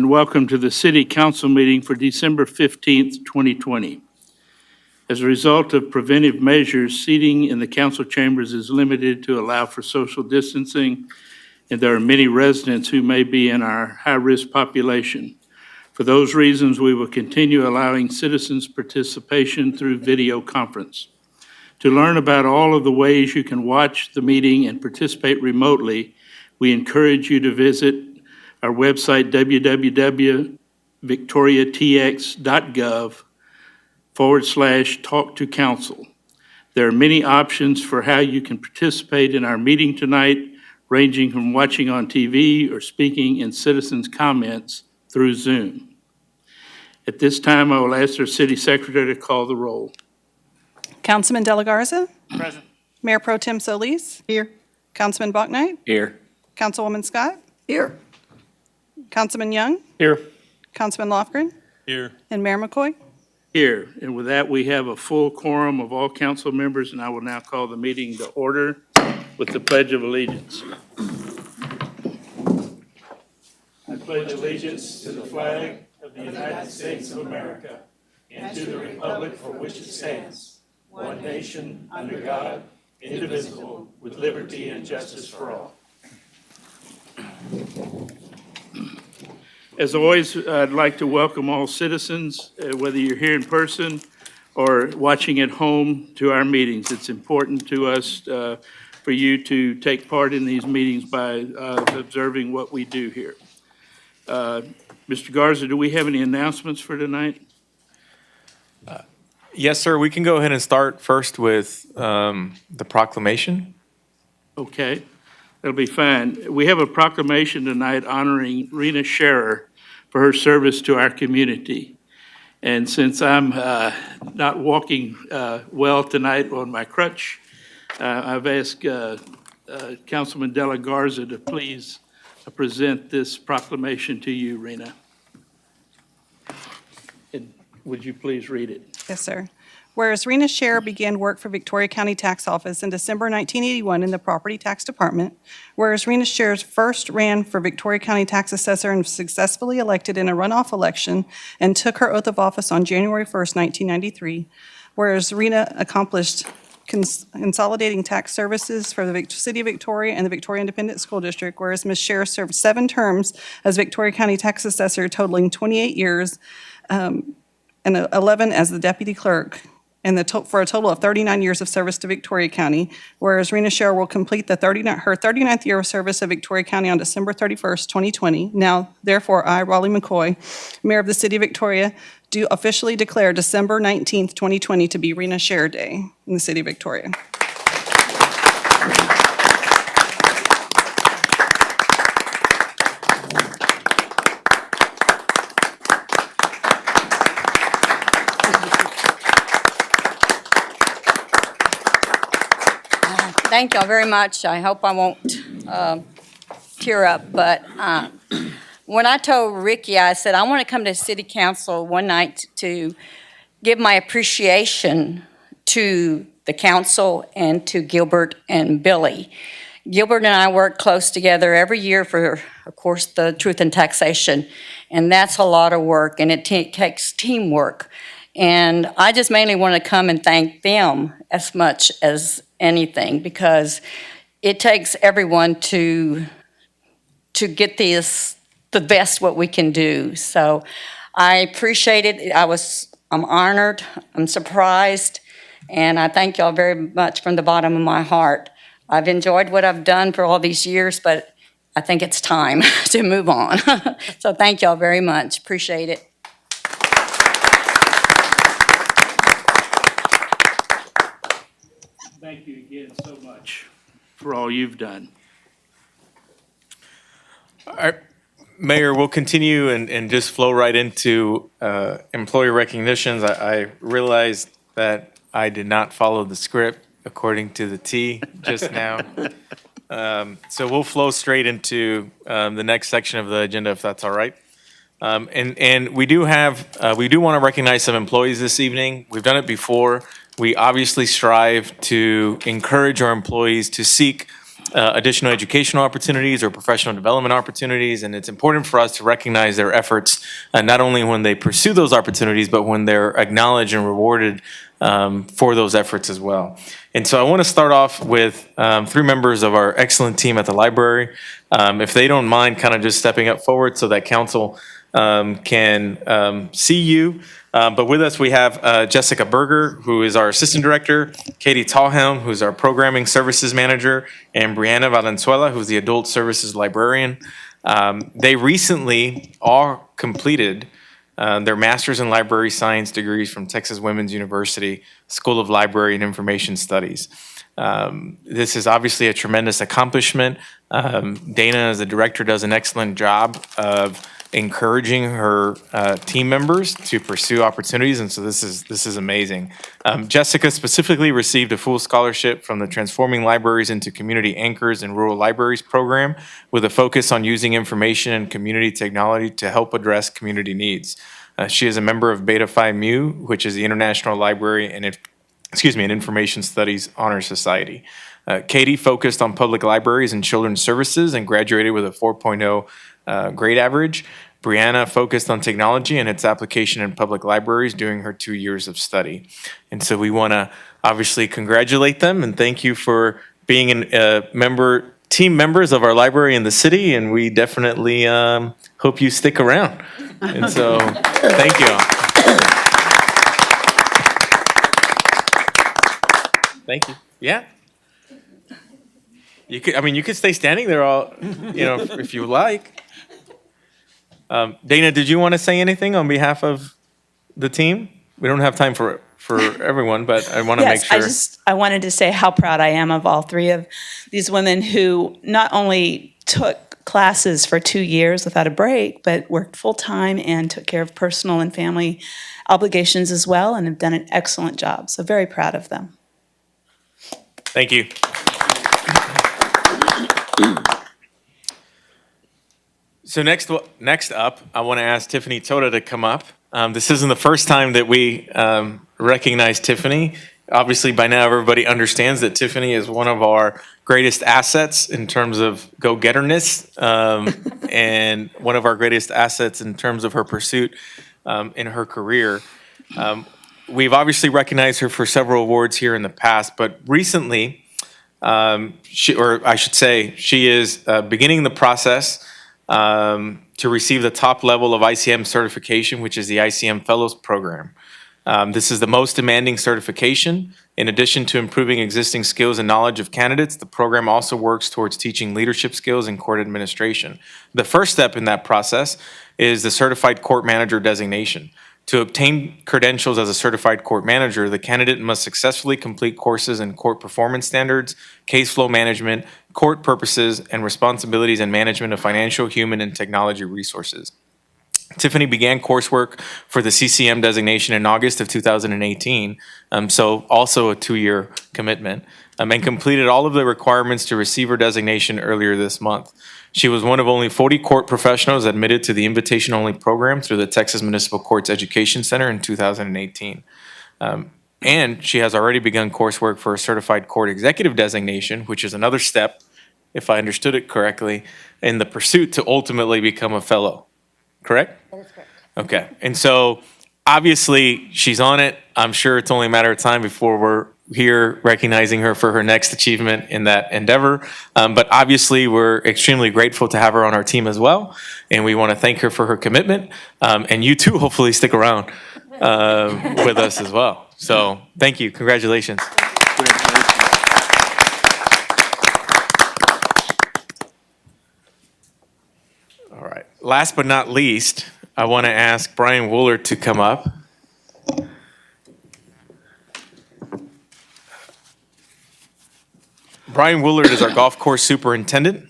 And welcome to the City Council meeting for December 15th, 2020. As a result of preventive measures, seating in the council chambers is limited to allow for social distancing, and there are many residents who may be in our high-risk population. For those reasons, we will continue allowing citizens participation through video conference. To learn about all of the ways you can watch the meeting and participate remotely, we encourage you to visit our website, www.victoriatx.gov/talk-to-council. There are many options for how you can participate in our meeting tonight, ranging from watching on TV or speaking in citizens' comments through Zoom. At this time, I will ask our City Secretary to call the roll. Councilman De La Garza? Present. Mayor Pro Tem Solis? Here. Councilman Bucknight? Here. Councilwoman Scott? Here. Councilman Young? Here. Councilman Lofgren? Here. And Mayor McCoy? Here, and with that, we have a full quorum of all council members, and I will now call the meeting to order with the Pledge of Allegiance. I pledge allegiance to the flag of the United States of America and to the republic for which it stands, one nation, under God, indivisible, with liberty and justice for all. As always, I'd like to welcome all citizens, whether you're here in person or watching at home, to our meetings. It's important to us for you to take part in these meetings by observing what we do here. Mr. Garza, do we have any announcements for tonight? Yes, sir. We can go ahead and start first with the proclamation. Okay, that'll be fine. We have a proclamation tonight honoring Rena Scherer for her service to our community. And since I'm not walking well tonight on my crutch, I've asked Councilman De La Garza to please present this proclamation to you, Rena. And would you please read it? Yes, sir. Whereas Rena Scherer began work for Victoria County Tax Office in December 1981 in the Property Tax Department, whereas Rena Scherer first ran for Victoria County Tax Assessor and was successfully elected in a runoff election and took her oath of office on January 1st, 1993, whereas Rena accomplished consolidating tax services for the City of Victoria and the Victoria Independent School District, whereas Ms. Scherer served 7 terms as Victoria County Tax Assessor, totaling 28 years, and 11 as the Deputy Clerk, and for a total of 39 years of service to Victoria County, whereas Rena Scherer will complete her 39th year of service at Victoria County on December 31st, 2020. Now, therefore, I, Raleigh McCoy, Mayor of the City of Victoria, do officially declare December 19th, 2020 to be Rena Scherer Day in the City of Victoria. Thank y'all very much. I hope I won't tear up, but when I told Ricky, I said, I want to come to City Council one night to give my appreciation to the council and to Gilbert and Billy. Gilbert and I work close together every year for, of course, the Truth in Taxation, and that's a lot of work, and it takes teamwork. And I just mainly want to come and thank them as much as anything, because it takes everyone to get this the best what we can do. So I appreciate it. I'm honored, I'm surprised, and I thank y'all very much from the bottom of my heart. I've enjoyed what I've done for all these years, but I think it's time to move on. So thank y'all very much. Appreciate it. Thank you again so much for all you've done. All right, Mayor, we'll continue and just flow right into employee recognitions. I realized that I did not follow the script according to the T just now. So we'll flow straight into the next section of the agenda, if that's all right. And we do want to recognize some employees this evening. We've done it before. We obviously strive to encourage our employees to seek additional educational opportunities or professional development opportunities. And it's important for us to recognize their efforts, not only when they pursue those opportunities, but when they're acknowledged and rewarded for those efforts as well. And so I want to start off with 3 members of our excellent team at the library. If they don't mind kind of just stepping up forward so that council can see you. But with us, we have Jessica Berger, who is our assistant director, Katie Tallhelm, who's our programming services manager, and Brianna Valenzuela, who's the adult services librarian. They recently all completed their master's in library science degrees from Texas Women's University School of Library and Information Studies. This is obviously a tremendous accomplishment. Dana, as the director, does an excellent job of encouraging her team members to pursue opportunities, and so this is amazing. Jessica specifically received a full scholarship from the Transforming Libraries into Community Anchors in Rural Libraries program with a focus on using information and community technology to help address community needs. She is a member of Beta Phi Mu, which is the International Library and Information Studies Honor Society. Katie focused on public libraries and children's services and graduated with a 4.0 grade average. Brianna focused on technology and its application in public libraries during her 2 years of study. And so we want to obviously congratulate them and thank you for being team members of our library in the city, and we definitely hope you stick around. And so thank you all. Thank you. Yeah. You could stay standing there all, if you like. Dana, did you want to say anything on behalf of the team? We don't have time for everyone, but I want to make sure. Yes, I wanted to say how proud I am of all 3 of these women who not only took classes for 2 years without a break, but worked full-time and took care of personal and family obligations as well, and have done an excellent job. So very proud of them. Thank you. So next up, I want to ask Tiffany Toda to come up. This isn't the first time that we recognize Tiffany. Obviously, by now, everybody understands that Tiffany is one of our greatest assets in terms of go-getterness, and one of our greatest assets in terms of her pursuit in her career. We've obviously recognized her for several awards here in the past, but recently, she is beginning the process to receive the top level of ICM certification, which is the ICM Fellows Program. This is the most demanding certification. In addition to improving existing skills and knowledge of candidates, the program also works towards teaching leadership skills in court administration. The first step in that process is the Certified Court Manager designation. To obtain credentials as a certified court manager, the candidate must successfully complete courses in court performance standards, case flow management, court purposes, and responsibilities and management of financial, human, and technology resources. Tiffany began coursework for the CCM designation in August of 2018, so also a 2-year commitment, and completed all of the requirements to receive her designation earlier this month. She was one of only 40 court professionals admitted to the invitation-only program through the Texas Municipal Courts Education Center in 2018. And she has already begun coursework for a certified court executive designation, which is another step, if I understood it correctly, in the pursuit to ultimately become a fellow. Correct? That is correct. Okay. And so obviously she's on it. I'm sure it's only a matter of time before we're here recognizing her for her next achievement in that endeavor. But obviously we're extremely grateful to have her on our team as well. And we want to thank her for her commitment. And you too, hopefully stick around with us as well. So thank you. Congratulations. All right. Last but not least, I want to ask Brian Woolard to come up. Brian Woolard is our golf course superintendent.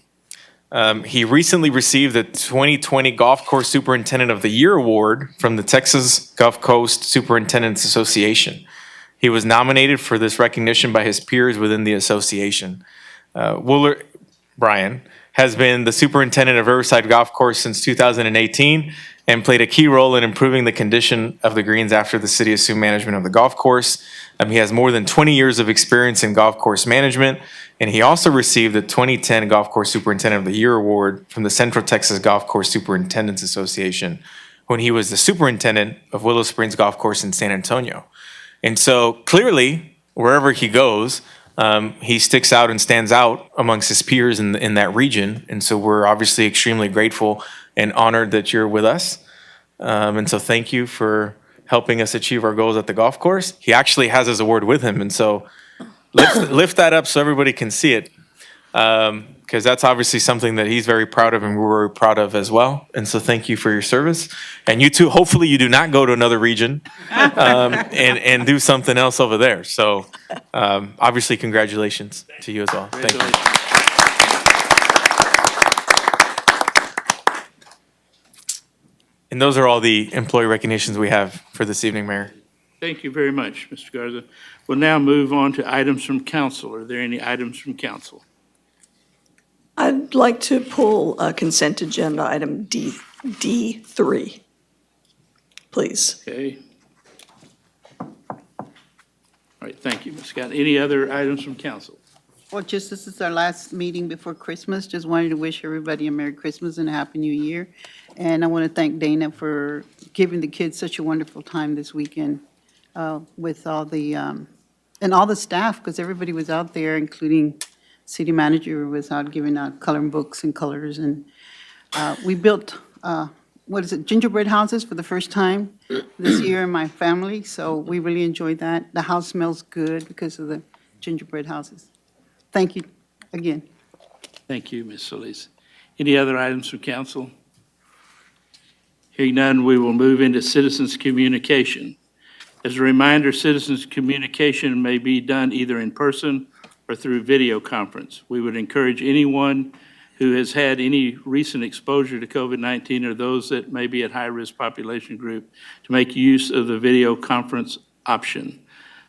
He recently received the 2020 Golf Course Superintendent of the Year Award from the Texas Gulf Coast Superintendents Association. He was nominated for this recognition by his peers within the association. Brian, has been the superintendent of Riverside Golf Course since 2018 and played a key role in improving the condition of the greens after the city assumed management of the golf course. He has more than 20 years of experience in golf course management, and he also received the 2010 Golf Course Superintendent of the Year Award from the Central Texas Golf Course Superintendents Association when he was the superintendent of Willow Springs Golf Course in San Antonio. And so clearly, wherever he goes, he sticks out and stands out amongst his peers in that region. And so we're obviously extremely grateful and honored that you're with us. And so thank you for helping us achieve our goals at the golf course. He actually has his award with him. And so lift that up so everybody can see it. Because that's obviously something that he's very proud of and we're very proud of as well. And so thank you for your service. And you too, hopefully you do not go to another region and do something else over there. So obviously congratulations to you as well. Thank you. And those are all the employee recognitions we have for this evening, Mayor. Thank you very much, Mr. Garza. We'll now move on to items from council. Are there any items from council? I'd like to pull consent agenda item D3, please. Okay. All right, thank you, Ms. Scott. Any other items from council? Well, just this is our last meeting before Christmas. Just wanted to wish everybody a Merry Christmas and a Happy New Year. And I want to thank Dana for giving the kids such a wonderful time this weekend with all the, and all the staff, because everybody was out there, including city manager was out giving out coloring books and colors. And we built, gingerbread houses for the first time this year in my family. So we really enjoyed that. The house smells good because of the gingerbread houses. Thank you again. Thank you, Ms. Solis. Any other items from council? Hearing none, we will move into citizens' communication. As a reminder, citizens' communication may be done either in person or through video conference. We would encourage anyone who has had any recent exposure to COVID-19 or those that may be at high-risk population group to make use of the video conference option.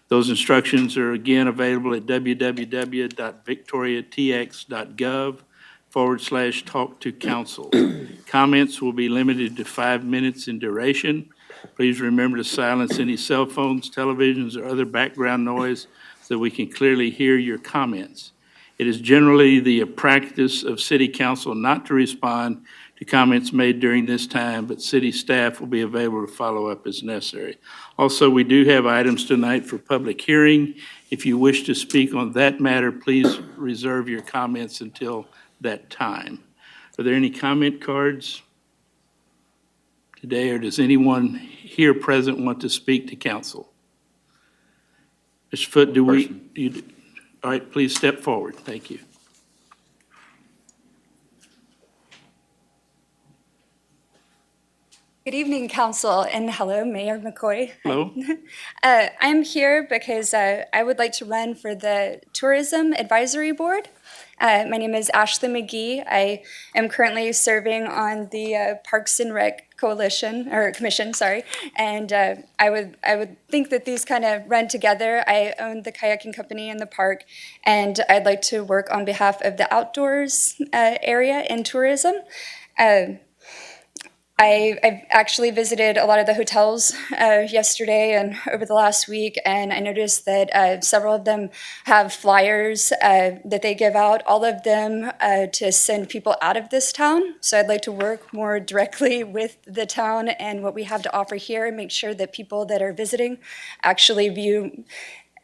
Those instructions are again available at www.victoriatx.gov/talk-to-council. Comments will be limited to 5 minutes in duration. Please remember to silence any cell phones, televisions, or other background noise so we can clearly hear your comments. It is generally the practice of City Council not to respond to comments made during this time, but city staff will be available to follow up as necessary. Also, we do have items tonight for public hearing. If you wish to speak on that matter, please reserve your comments until that time. Are there any comment cards today, or does anyone here present want to speak to council? Mr. Foote, all right, please step forward. Thank you. Good evening, Council, and hello, Mayor McCoy. Hello. I'm here because I would like to run for the Tourism Advisory Board. My name is Ashley McGee. I am currently serving on the Parks and Rec Commission, and I would think that these kind of run together. I own the kayaking company in the park, and I'd like to work on behalf of the outdoors area in tourism. I've actually visited a lot of the hotels yesterday and over the last week, and I noticed that several of them have flyers that they give out, all of them to send people out of this town. So I'd like to work more directly with the town and what we have to offer here and make sure that people that are visiting actually view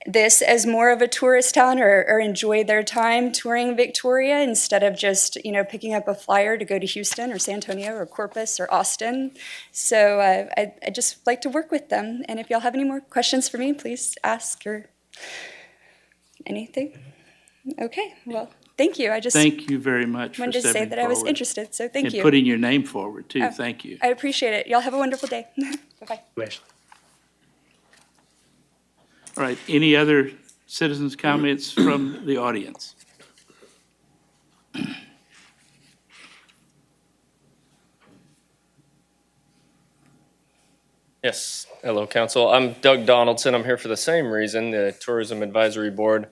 this as more of a tourist town or enjoy their time touring Victoria instead of just, picking up a flyer to go to Houston or San Antonio or Corpus or Austin. So I just like to work with them. And if y'all have any more questions for me, please ask or anything. Okay, well, thank you. Thank you very much for wanted to say stepping that I was forward interested, so thank you. and putting your name forward, too. Oh, Thank you. I appreciate it. Y'all have a wonderful day. Bye-bye. Ashley. All right, any other citizens' comments from the audience? Yes, hello, Council. I'm Doug Donaldson. I'm here for the same reason, the Tourism Advisory Board.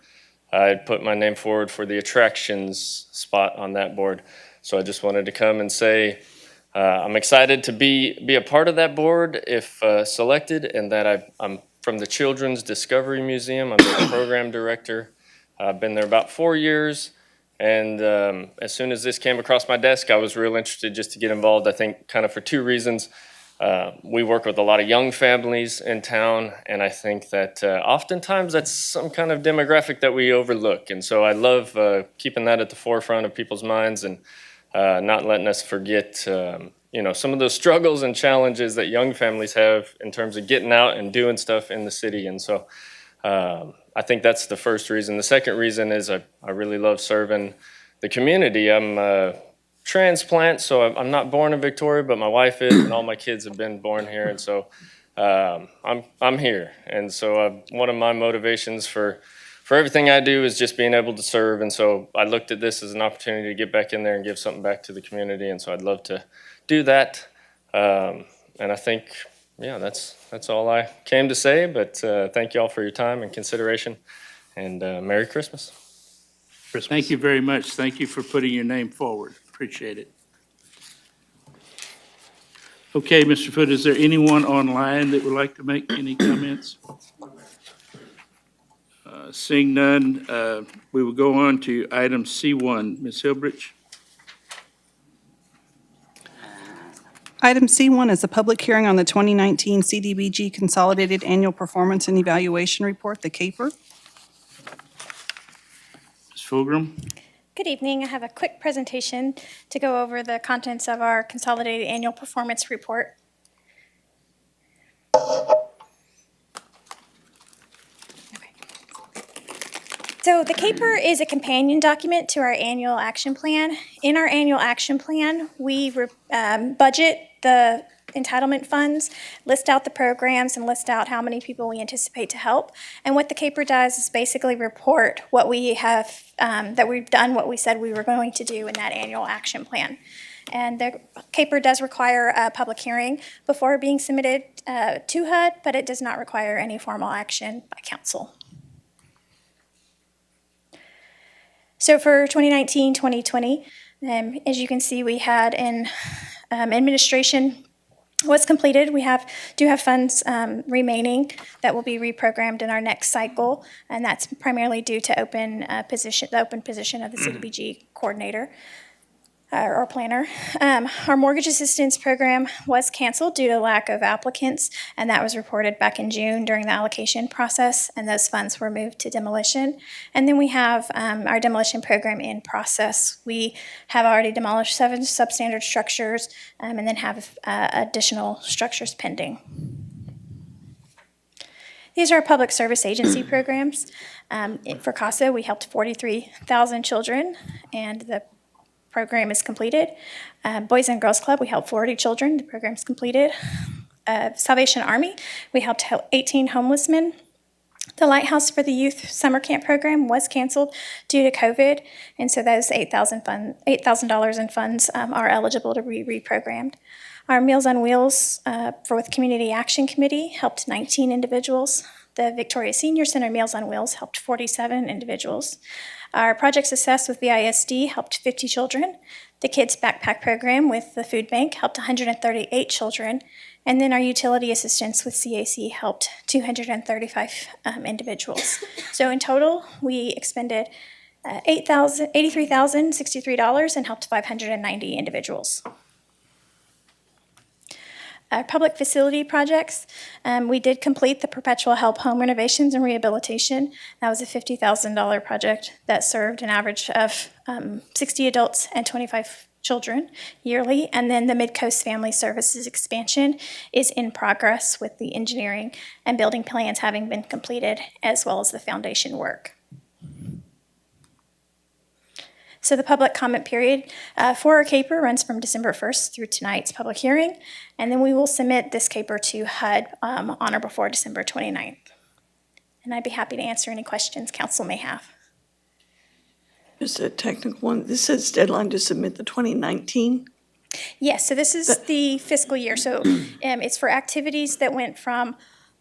I put my name forward for the attractions spot on that board. So I just wanted to come and say I'm excited to be a part of that board if selected, and that I'm from the Children's Discovery Museum. I'm the program director. I've been there about 4 years, and as soon as this came across my desk, I was real interested just to get involved, I think kind of for 2 reasons. We work with a lot of young families in town, and I think that oftentimes that's some kind of demographic that we overlook. And so I love keeping that at the forefront of people's minds and not letting us forget, some of those struggles and challenges that young families have in terms of getting out and doing stuff in the city. And so I think that's the first reason. The second reason is I really love serving the community. I'm transplant, so I'm not born in Victoria, but my wife is, and all my kids have been born here, and so I'm here. And so one of my motivations for everything I do is just being able to serve, and so I looked at this as an opportunity to get back in there and give something back to the community, and so I'd love to do that. And I think, that's all I came to say, but thank you all for your time and consideration, and Merry Christmas. Thank you very much. Thank you for putting your name forward. Appreciate it. Okay, Mr. Foote, is there anyone online that would like to make any comments? Seeing none, we will go on to item C1. Ms. Hilbrich? Item C1 is a public hearing on the 2019 CDBG Consolidated Annual Performance and Evaluation Report, the CAPER. Ms. Fulgram? Good evening. I have a quick presentation to go over the contents of our Consolidated Annual Performance Report. Okay. So the CAPER is a companion document to our annual action plan. In our annual action plan, we budget the entitlement funds, list out the programs, and list out how many people we anticipate to help. And what the CAPER does is basically report what we have, that we've done what we said we were going to do in that annual action plan. And the CAPER does require a public hearing before being submitted to HUD, but it does not require any formal action by council. So for 2019-2020, as you can see, we had an administration was completed. We do have funds remaining that will be reprogrammed in our next cycle, and that's primarily due to the open position of the CDBG coordinator or planner. Our mortgage assistance program was canceled due to lack of applicants, and that was reported back in June during the allocation process, and those funds were moved to demolition. And then we have our demolition program in process. We have already demolished 7 substandard structures and then have additional structures pending. These are our public service agency programs. For CASA, we helped 43,000 children, and the program is completed. Boys and Girls Club, we helped 40 children. The program is completed. Salvation Army, we helped 18 homeless men. The Lighthouse for the Youth Summer Camp program was canceled due to COVID, and so those $8,000 in funds are eligible to be reprogrammed. Our Meals on Wheels with Community Action Committee helped 19 individuals. The Victoria Senior Center Meals on Wheels helped 47 individuals. Our Project Success with VISD helped 50 children. The Kids Backpack Program with the Food Bank helped 138 children. And then our Utility Assistance with CAC helped 235 individuals. So in total, we expended $83,063 and helped 590 individuals. Public facility projects, we did complete the Perpetual Help Home Renovations and Rehabilitation. That was a $50,000 project that served an average of 60 adults and 25 children yearly. And then the Mid-Coast Family Services expansion is in progress with the engineering and building plans having been completed, as well as the foundation work. So the public comment period for our CAPER runs from December 1st through tonight's public hearing, and then we will submit this CAPER to HUD on or before December 29th. And I'd be happy to answer any questions council may have. Just a technical one. This says deadline to submit the 2019. Yes, so this is the fiscal year. So it's for activities that went from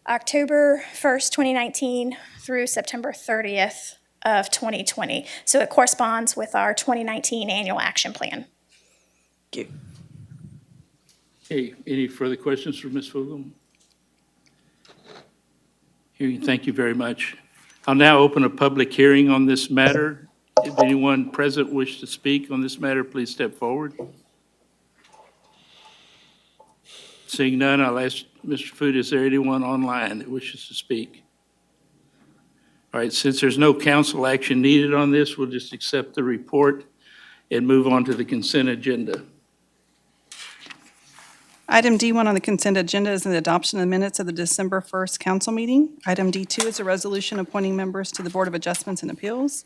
October 1st, 2019 through September 30th. Of 2020. So it corresponds with our 2019 annual action plan. Thank you. Okay, any further questions for Ms. Fugel? Hearing, thank you very much. I'll now open a public hearing on this matter. If anyone present wish to speak on this matter, please step forward. Seeing none, I'll ask Mr. Food, is there anyone online that wishes to speak? All right, since there's no council action needed on this, we'll just accept the report and move on to the consent agenda. Item D1 on the consent agenda is the adoption of the minutes of the December 1st council meeting. Item D2 is a resolution appointing members to the Board of Adjustments and Appeals.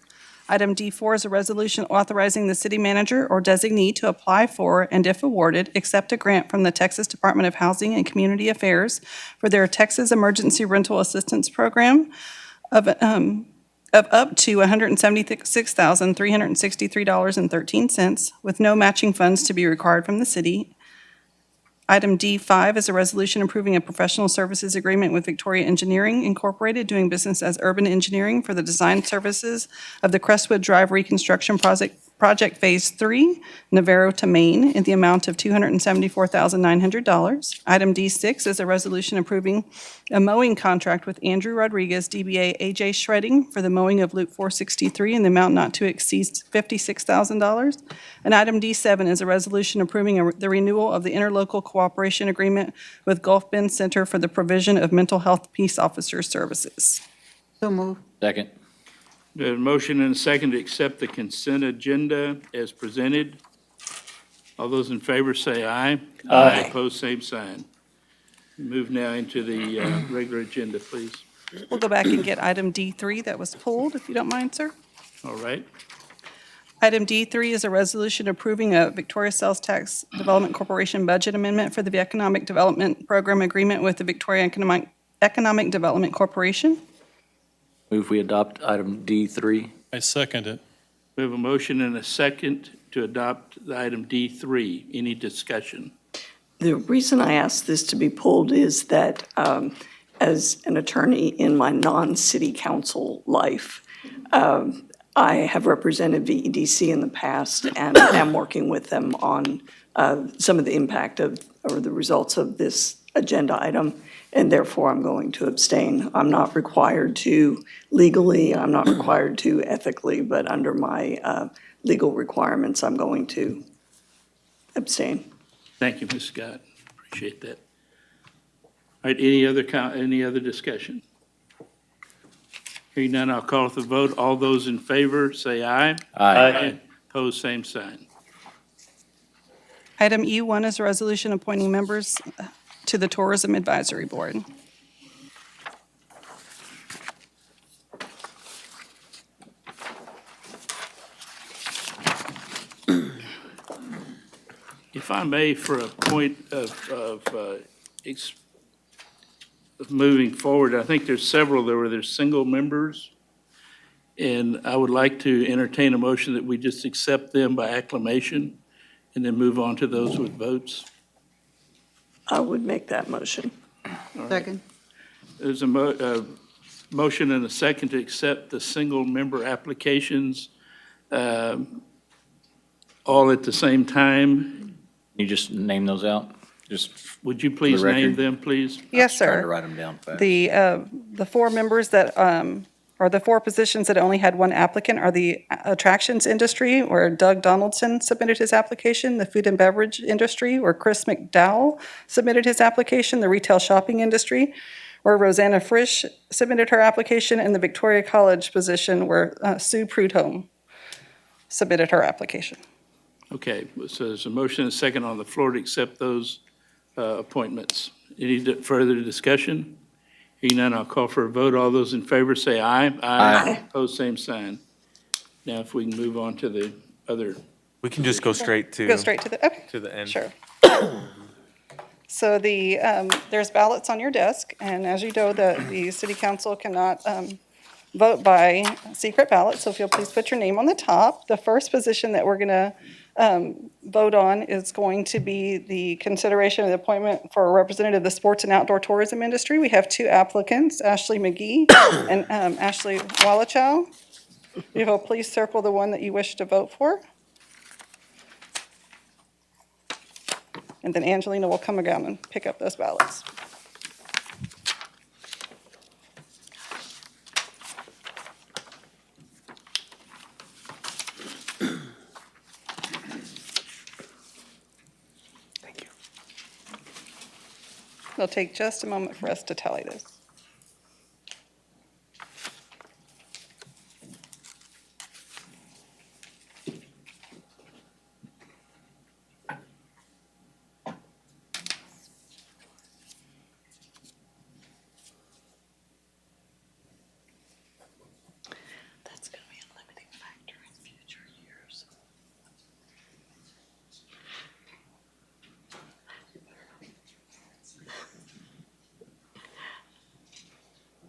Item D4 is a resolution authorizing the city manager or designee to apply for, and if awarded, accept a grant from the Texas Department of Housing and Community Affairs for their Texas Emergency Rental Assistance Program of up to $176,363.13, with no matching funds to be required from the city. Item D5 is a resolution approving a professional services agreement with Victoria Engineering Incorporated, doing business as Urban Engineering for the design services of the Crestwood Drive Reconstruction Project Phase 3, Navarro to Maine, in the amount of $274,900. Item D6 is a resolution approving a mowing contract with Andrew Rodriguez, DBA AJ Shredding, for the mowing of Loop 463 in the amount not to exceed $56,000. And item D7 is a resolution approving the renewal of the Interlocal Cooperation Agreement with Gulf Bend Center for the provision of mental health peace officer services. So move. Second. There's a motion and a second to accept the consent agenda as presented. All those in favor say aye. Aye. Opposed, same sign. Move now into the regular agenda, please. We'll go back and get item D3 that was pulled, if you don't mind, sir. All right. Item D3 is a resolution approving a Victoria Sales Tax Development Corporation budget amendment for the Economic Development Program Agreement with the Victoria Economic Development Corporation. Move we adopt item D3. I second it. We have a motion and a second to adopt the item D3. Any discussion? The reason I asked this to be pulled is that as an attorney in my non-city council life, I have represented VEDC in the past and am working with them on some of the impact of, or the results of this agenda item, and therefore I'm going to abstain. I'm not required to legally, I'm not required to ethically, but under my legal requirements, I'm going to abstain. Thank you, Ms. Scott. Appreciate that. All right, any other discussion? Hearing none, I'll call for the vote. All those in favor, say aye. Aye. Opposed, same sign. Item E1 is a resolution appointing members to the Tourism Advisory Board. If I may, for a point of moving forward, I think there's several there where there's single members, and I would like to entertain a motion that we just accept them by acclamation and then move on to those with votes. I would make that motion. Second. There's a motion and a second to accept the single-member applications all at the same time. You just name those out? Just Would you please record. name them, please? Yes, trying to sir. write them down fast. The four members that, or the four positions that only had one applicant are the attractions industry, where Doug Donaldson submitted his application, the food and beverage industry, where Chris McDowell submitted his application, the retail shopping industry, where Rosanna Frisch submitted her application, and the Victoria College position, where Sue Prudhomme submitted her application. Okay, so there's a motion and a second on the floor to accept those appointments. Any further discussion? Hearing none, I'll call for a vote. All those in favor say aye. Aye. Opposed, same sign. Now, if we can move on to the other. We can just go straight to. Go straight to the, okay. To the end. Sure. So there's ballots on your desk, and as you know, the city council cannot vote by secret ballot, so if you'll please put your name on the top. The first position that we're going to vote on is going to be the consideration of the appointment for a representative of the sports and outdoor tourism industry. We have two applicants, Ashley McGee and Ashley Wallachow. If you'll please circle the one that you wish to vote for. And then Angelina will come down and pick up those ballots. Thank you. It'll take just a moment for us to tally this. That's going to be a limiting factor in future years.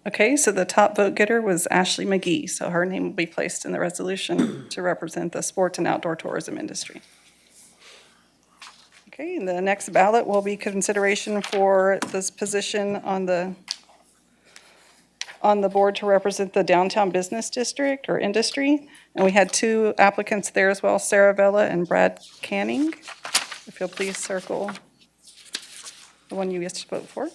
Okay, so the top vote getter was Ashley McGee, so her name will be placed in the resolution to represent the sports and outdoor tourism industry. Okay, and the next ballot will be consideration for this position on the board to represent the downtown business district or industry. And we had 2 applicants there as well, Sarah Vella and Brad Canning. If you'll please circle the one you wish to vote for.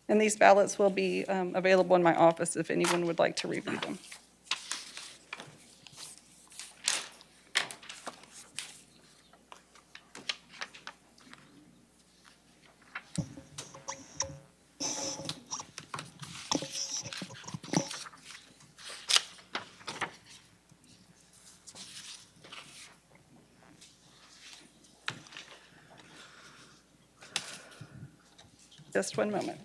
And these ballots will be available in my office if anyone would like to review them. Just one moment.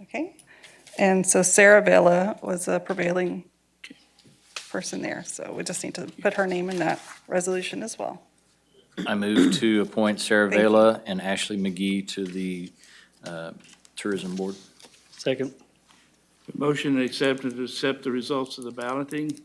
Okay, and so Sarah Vela was a prevailing person there, so we just need to put her name in that resolution as well. I move to appoint Sarah Thank you. Vela and Ashley McGee to the Tourism Board. Second. Motion to accept the results of the balloting.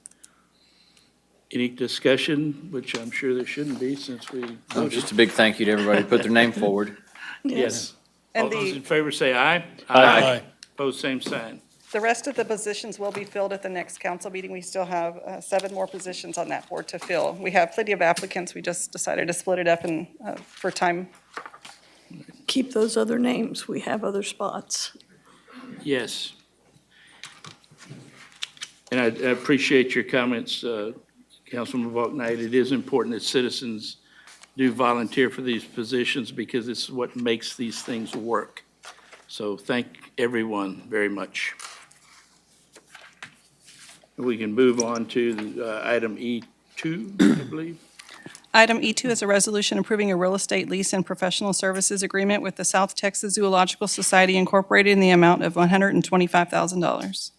Any discussion, which I'm sure there shouldn't be since we Oh, voted? just a big thank you to everybody who put their name forward. Yes. And All those the- in favor say aye. Aye. Opposed, same sign. The rest of the positions will be filled at the next council meeting. We still have 7 more positions on that board to fill. We have plenty of applicants. We just decided to split it up and for time. Keep those other names. We have other spots. Yes. And I appreciate your comments, Councilman Vulknight. It is important that citizens do volunteer for these positions because it's what makes these things work. So thank everyone very much. We can move on to item E2, I believe. Item E2 is a resolution approving a real estate lease and professional services agreement with the South Texas Zoological Society Incorporated in the amount of $125,000.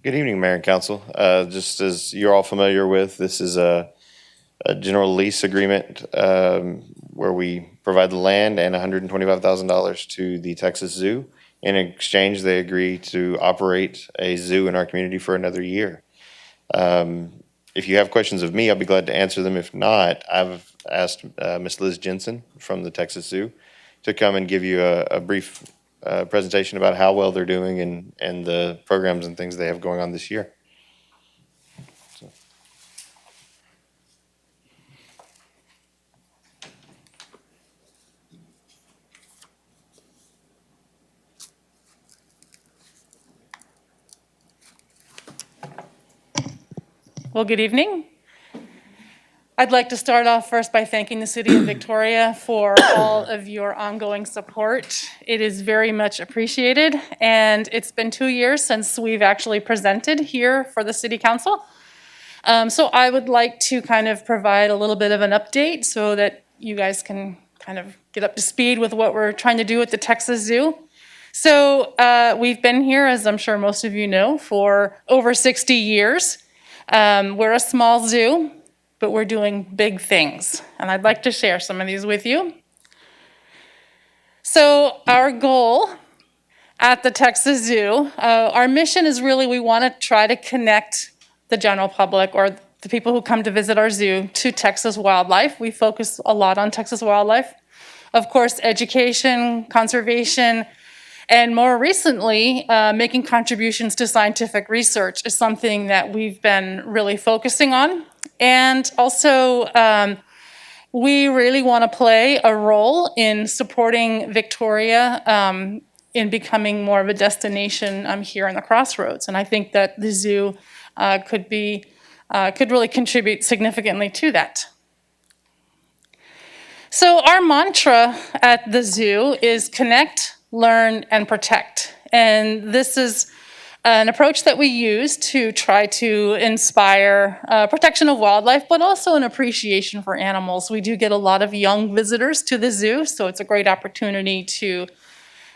Good evening, Mayor and Council. Just as you're all familiar with, this is a general lease agreement where we provide the land and $125,000 to the Texas Zoo. In exchange, they agree to operate a zoo in our community for another year. If you have questions of me, I'll be glad to answer them. If not, I've asked Ms. Liz Jensen from the Texas Zoo to come and give you a brief presentation about how well they're doing and the programs and things they have going on this year. Well, good evening. I'd like to start off first by thanking the City of Victoria for all of your ongoing support. It is very much appreciated, and it's been 2 years since we've actually presented here for the City Council. So I would like to kind of provide a little bit of an update so that you guys can kind of get up to speed with what we're trying to do at the Texas Zoo. So we've been here, as I'm sure most of you know, for over 60 years. We're a small zoo, but we're doing big things. And I'd like to share some of these with you. So our goal at the Texas Zoo. Our mission is really, we want to try to connect the general public or the people who come to visit our zoo to Texas wildlife. We focus a lot on Texas wildlife. Of course, education, conservation, and more recently, making contributions to scientific research is something that we've been really focusing on. And also, we really want to play a role in supporting Victoria in becoming more of a destination here in the Crossroads. And I think that the zoo could really contribute significantly to that. So our mantra at the zoo is connect, learn, and protect. And this is an approach that we use to try to inspire protection of wildlife, but also an appreciation for animals. We do get a lot of young visitors to the zoo, so it's a great opportunity to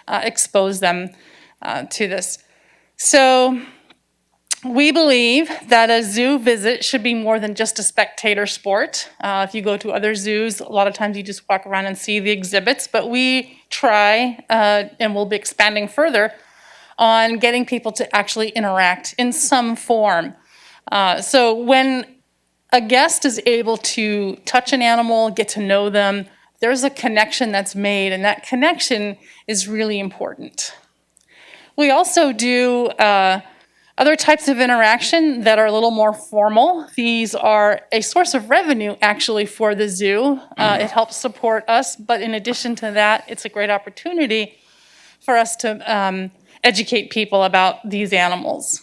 expose them to this. So we believe that a zoo visit should be more than just a spectator sport. If you go to other zoos, a lot of times you just walk around and see the exhibits, but we try, and we'll be expanding further, on getting people to actually interact in some form. So when a guest is able to touch an animal, get to know them, there's a connection that's made, and that connection is really important. We also do other types of interaction that are a little more formal. These are a source of revenue, actually, for the zoo. It helps support us, but in addition to that, it's a great opportunity for us to educate people about these animals.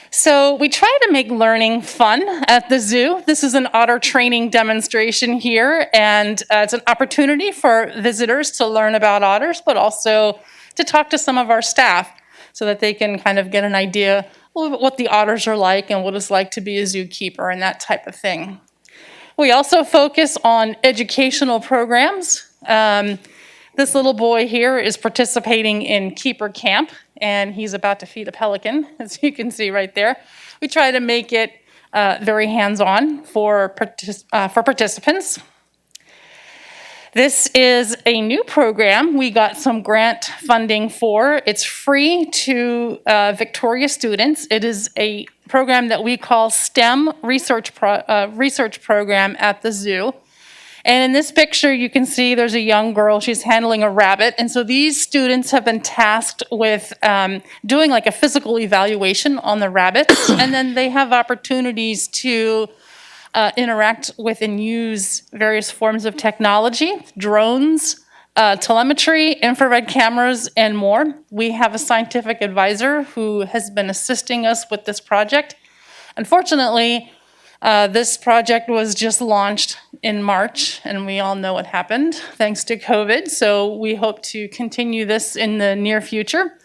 So we try to make learning fun at the zoo. This is an otter training demonstration here, and it's an opportunity for visitors to learn about otters, but also to talk to some of our staff so that they can kind of get an idea of what the otters are like and what it's like to be a zookeeper and that type of thing. We also focus on educational programs. This little boy here is participating in Keeper Camp, and he's about to feed a pelican, as you can see right there. We try to make it very hands-on for participants. This is a new program we got some grant funding for. It's free to Victoria students. It is a program that we call STEM Research Program at the zoo. And in this picture, you can see there's a young girl. She's handling a rabbit. And so these students have been tasked with doing like a physical evaluation on the rabbits. And then they have opportunities to interact with and use various forms of technology, drones, telemetry, infrared cameras, and more. We have a scientific advisor who has been assisting us with this project. Unfortunately, this project was just launched in March, and we all know what happened thanks to COVID, so we hope to continue this in the near future.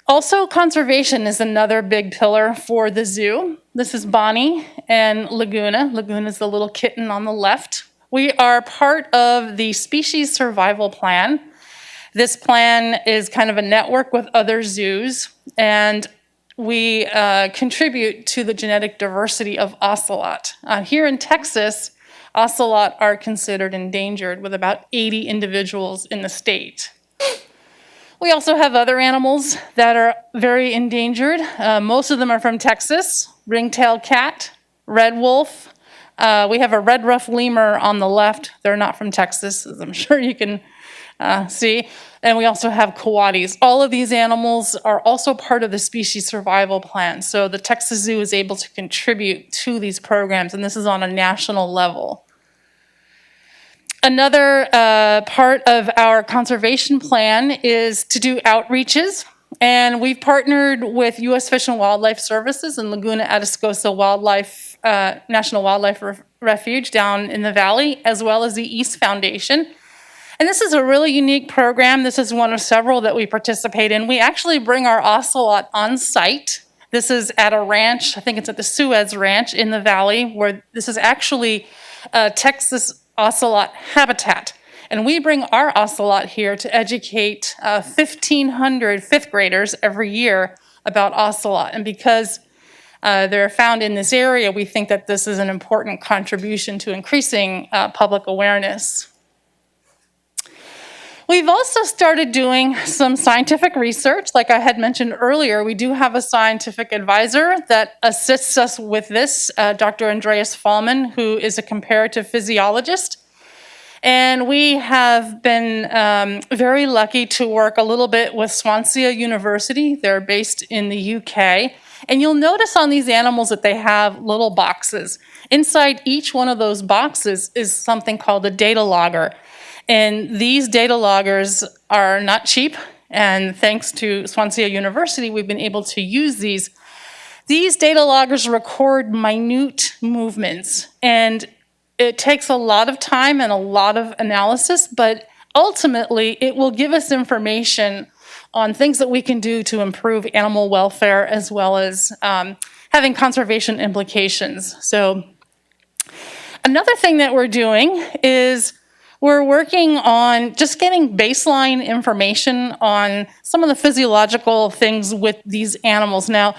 Also, conservation is another big pillar for the zoo. This is Bonnie and Laguna. Laguna is the little kitten on the left. We are part of the Species Survival Plan. This plan is kind of a network with other zoos, and we contribute to the genetic diversity of ocelot. Here in Texas, ocelot are considered endangered with about 80 individuals in the state. We also have other animals that are very endangered. Most of them are from Texas: ring-tailed cat, red wolf. We have a red ruff lemur on the left. They're not from Texas, as I'm sure you can see. And we also have coatis. All of these animals are also part of the Species Survival Plan. So the Texas Zoo is able to contribute to these programs, and this is on a national level. Another part of our conservation plan is to do outreaches, and we've partnered with U.S. Fish and Wildlife Services and Laguna Atascosa National Wildlife Refuge down in the valley, as well as the East Foundation. And this is a really unique program. This is one of several that we participate in. We actually bring our ocelot on site. This is at a ranch, I think it's at the Suez Ranch in the valley, where this is actually Texas ocelot habitat. And we bring our ocelot here to educate 1,500 fifth graders every year about ocelot. And because they're found in this area, we think that this is an important contribution to increasing public awareness. We've also started doing some scientific research. Like I had mentioned earlier, we do have a scientific advisor that assists us with this, Dr. Andreas Fallman, who is a comparative physiologist. And we have been very lucky to work a little bit with Swansea University. They're based in the UK. And you'll notice on these animals that they have little boxes. Inside each one of those boxes is something called a data logger. And these data loggers are not cheap. And thanks to Swansea University, we've been able to use these. These data loggers record minute movements. And it takes a lot of time and a lot of analysis, but ultimately it will give us information on things that we can do to improve animal welfare as well as having conservation implications. So another thing that we're doing is we're working on just getting baseline information on some of the physiological things with these animals. Now,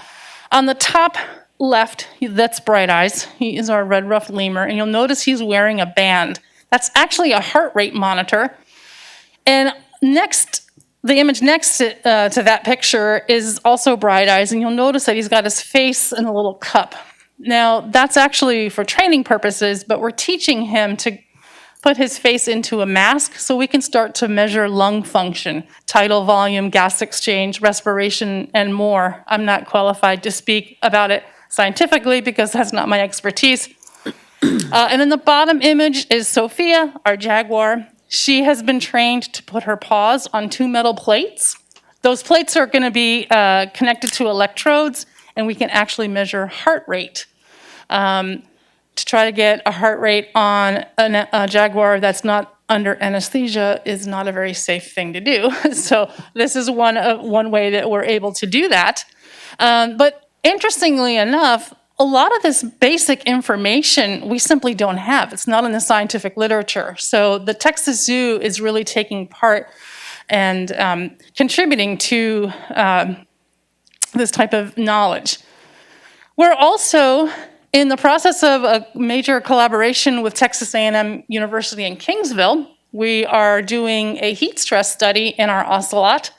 on the top left, that's Bright Eyes. He is our red ruffed lemur, and you'll notice he's wearing a band. That's actually a heart rate monitor. And the image next to that picture is also Bright Eyes, and you'll notice that he's got his face in a little cup. Now, that's actually for training purposes, but we're teaching him to put his face into a mask so we can start to measure lung function, tidal volume, gas exchange, respiration, and more. I'm not qualified to speak about it scientifically because that's not my expertise. And then the bottom image is Sophia, our jaguar. She has been trained to put her paws on 2 metal plates. Those plates are going to be connected to electrodes, and we can actually measure heart rate. To try to get a heart rate on a jaguar that's not under anesthesia is not a very safe thing to do. So this is one way that we're able to do that. But interestingly enough, a lot of this basic information we simply don't have. It's not in the scientific literature. So the Texas Zoo is really taking part and contributing to this type of knowledge. We're also in the process of a major collaboration with Texas A&M University in Kingsville. We are doing a heat stress study in our ocelot.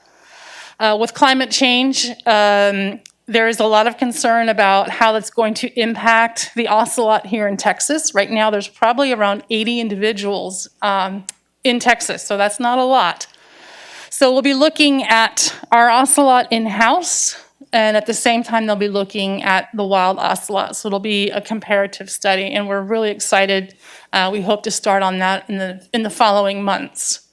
With climate change, there is a lot of concern about how that's going to impact the ocelot here in Texas. Right now, there's probably around 80 individuals in Texas, so that's not a lot. So we'll be looking at our ocelot in-house, and at the same time, they'll be looking at the wild ocelot. So it'll be a comparative study, and we're really excited. We hope to start on that in the following months.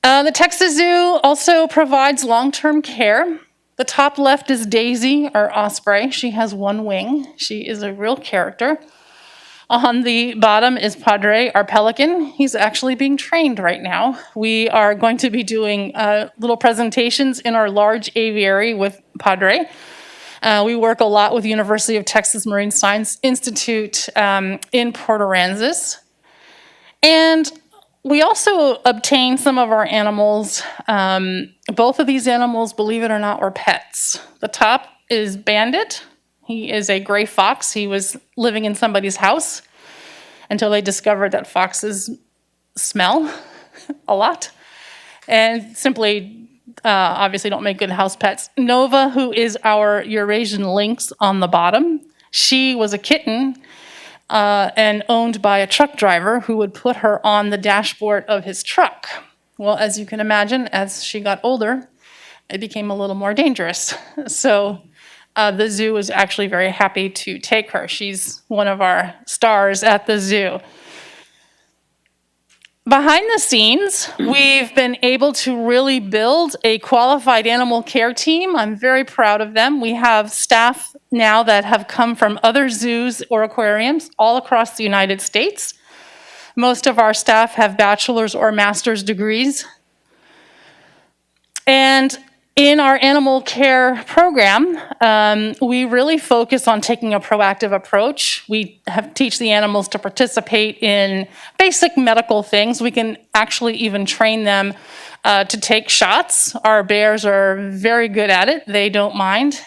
The Texas Zoo also provides long-term care. The top left is Daisy, our osprey. She has 1 wing. She is a real character. On the bottom is Padre, our pelican. He's actually being trained right now. We are going to be doing little presentations in our large aviary with Padre. We work a lot with University of Texas Marine Science Institute in Port Aransas. And we also obtain some of our animals. Both of these animals, believe it or not, were pets. The top is Bandit. He is a gray fox. He was living in somebody's house until they discovered that foxes smell a lot and simply obviously don't make good house pets. Nova, who is our Eurasian lynx on the bottom, she was a kitten and owned by a truck driver who would put her on the dashboard of his truck. Well, as you can imagine, as she got older, it became a little more dangerous. So the zoo is actually very happy to take her. She's one of our stars at the zoo. Behind the scenes, we've been able to really build a qualified animal care team. I'm very proud of them. We have staff now that have come from other zoos or aquariums all across the United States. Most of our staff have bachelor's or master's degrees. And in our animal care program, we really focus on taking a proactive approach. We teach the animals to participate in basic medical things. We can actually even train them to take shots. Our bears are very good at it. They don't mind.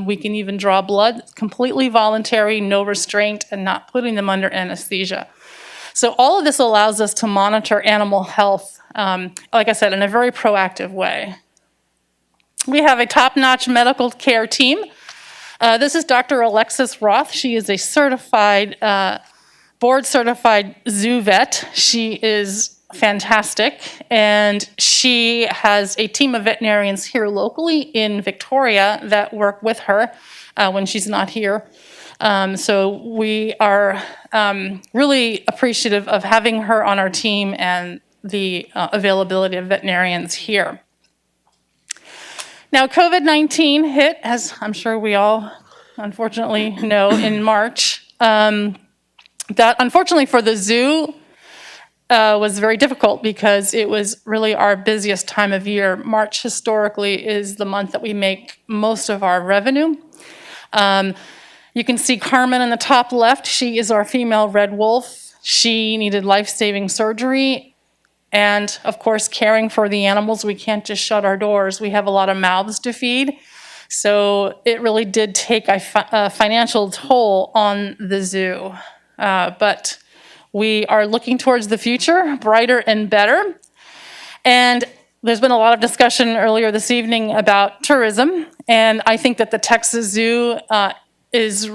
We can even draw blood, completely voluntary, no restraint, and not putting them under anesthesia. So all of this allows us to monitor animal health, like I said, in a very proactive way. We have a top-notch medical care team. This is Dr. Alexis Roth. She is a certified, board-certified zoo vet. She is fantastic, and she has a team of veterinarians here locally in Victoria that work with her when she's not here. So we are really appreciative of having her on our team and the availability of veterinarians here. Now, COVID-19 hit, as I'm sure we all unfortunately know, in March. That unfortunately for the zoo was very difficult because it was really our busiest time of year. March historically is the month that we make most of our revenue. You can see Carmen in the top left. She is our female red wolf. She needed life-saving surgery. And of course, caring for the animals, we can't just shut our doors. We have a lot of mouths to feed. So it really did take a financial toll on the zoo. But we are looking towards the future, brighter and better. And there's been a lot of discussion earlier this evening about tourism. And I think that the Texas Zoo is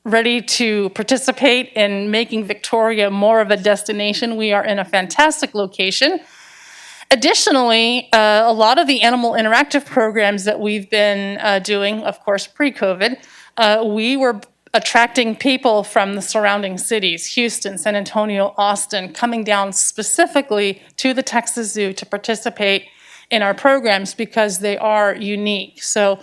ready to participate in making Victoria more of a destination. We are in a fantastic location. Additionally, a lot of the animal interactive programs that we've been doing, of course, pre-COVID, we were attracting people from the surrounding cities, Houston, San Antonio, Austin, coming down specifically to the Texas Zoo to participate in our programs because they are unique. So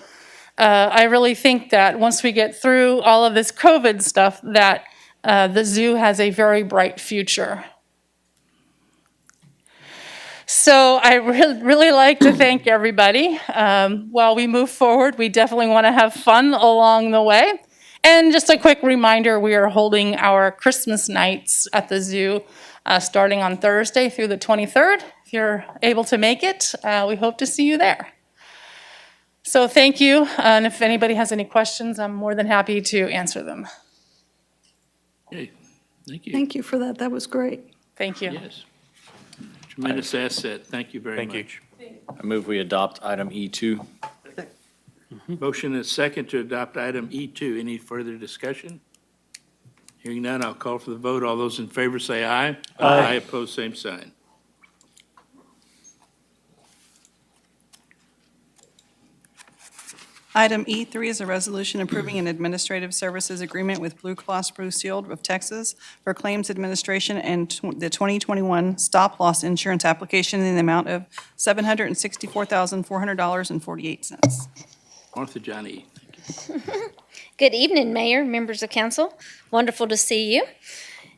I really think that once we get through all of this COVID stuff, that the zoo has a very bright future. So I really like to thank everybody. While we move forward, we definitely want to have fun along the way. And just a quick reminder, we are holding our Christmas nights at the zoo starting on Thursday through the 23rd. If you're able to make it, we hope to see you there. So thank you, and if anybody has any questions, I'm more than happy to answer them. Okay, thank you. Thank you for that. That was great. Thank you. Yes. Tremendous asset. Thank you very much. I move we adopt item E2. Motion is second to adopt item E2. Any further discussion? Hearing none, I'll call for the vote. All those in favor say aye. Aye. Opposed, same sign. Item E3 is a resolution approving an administrative services agreement with Blue Cross Blue Shield of Texas for claims administration and the 2021 stop-loss insurance application in the amount of $764,400.48. Martha Johnny. Good evening, Mayor, members of council. Wonderful to see you.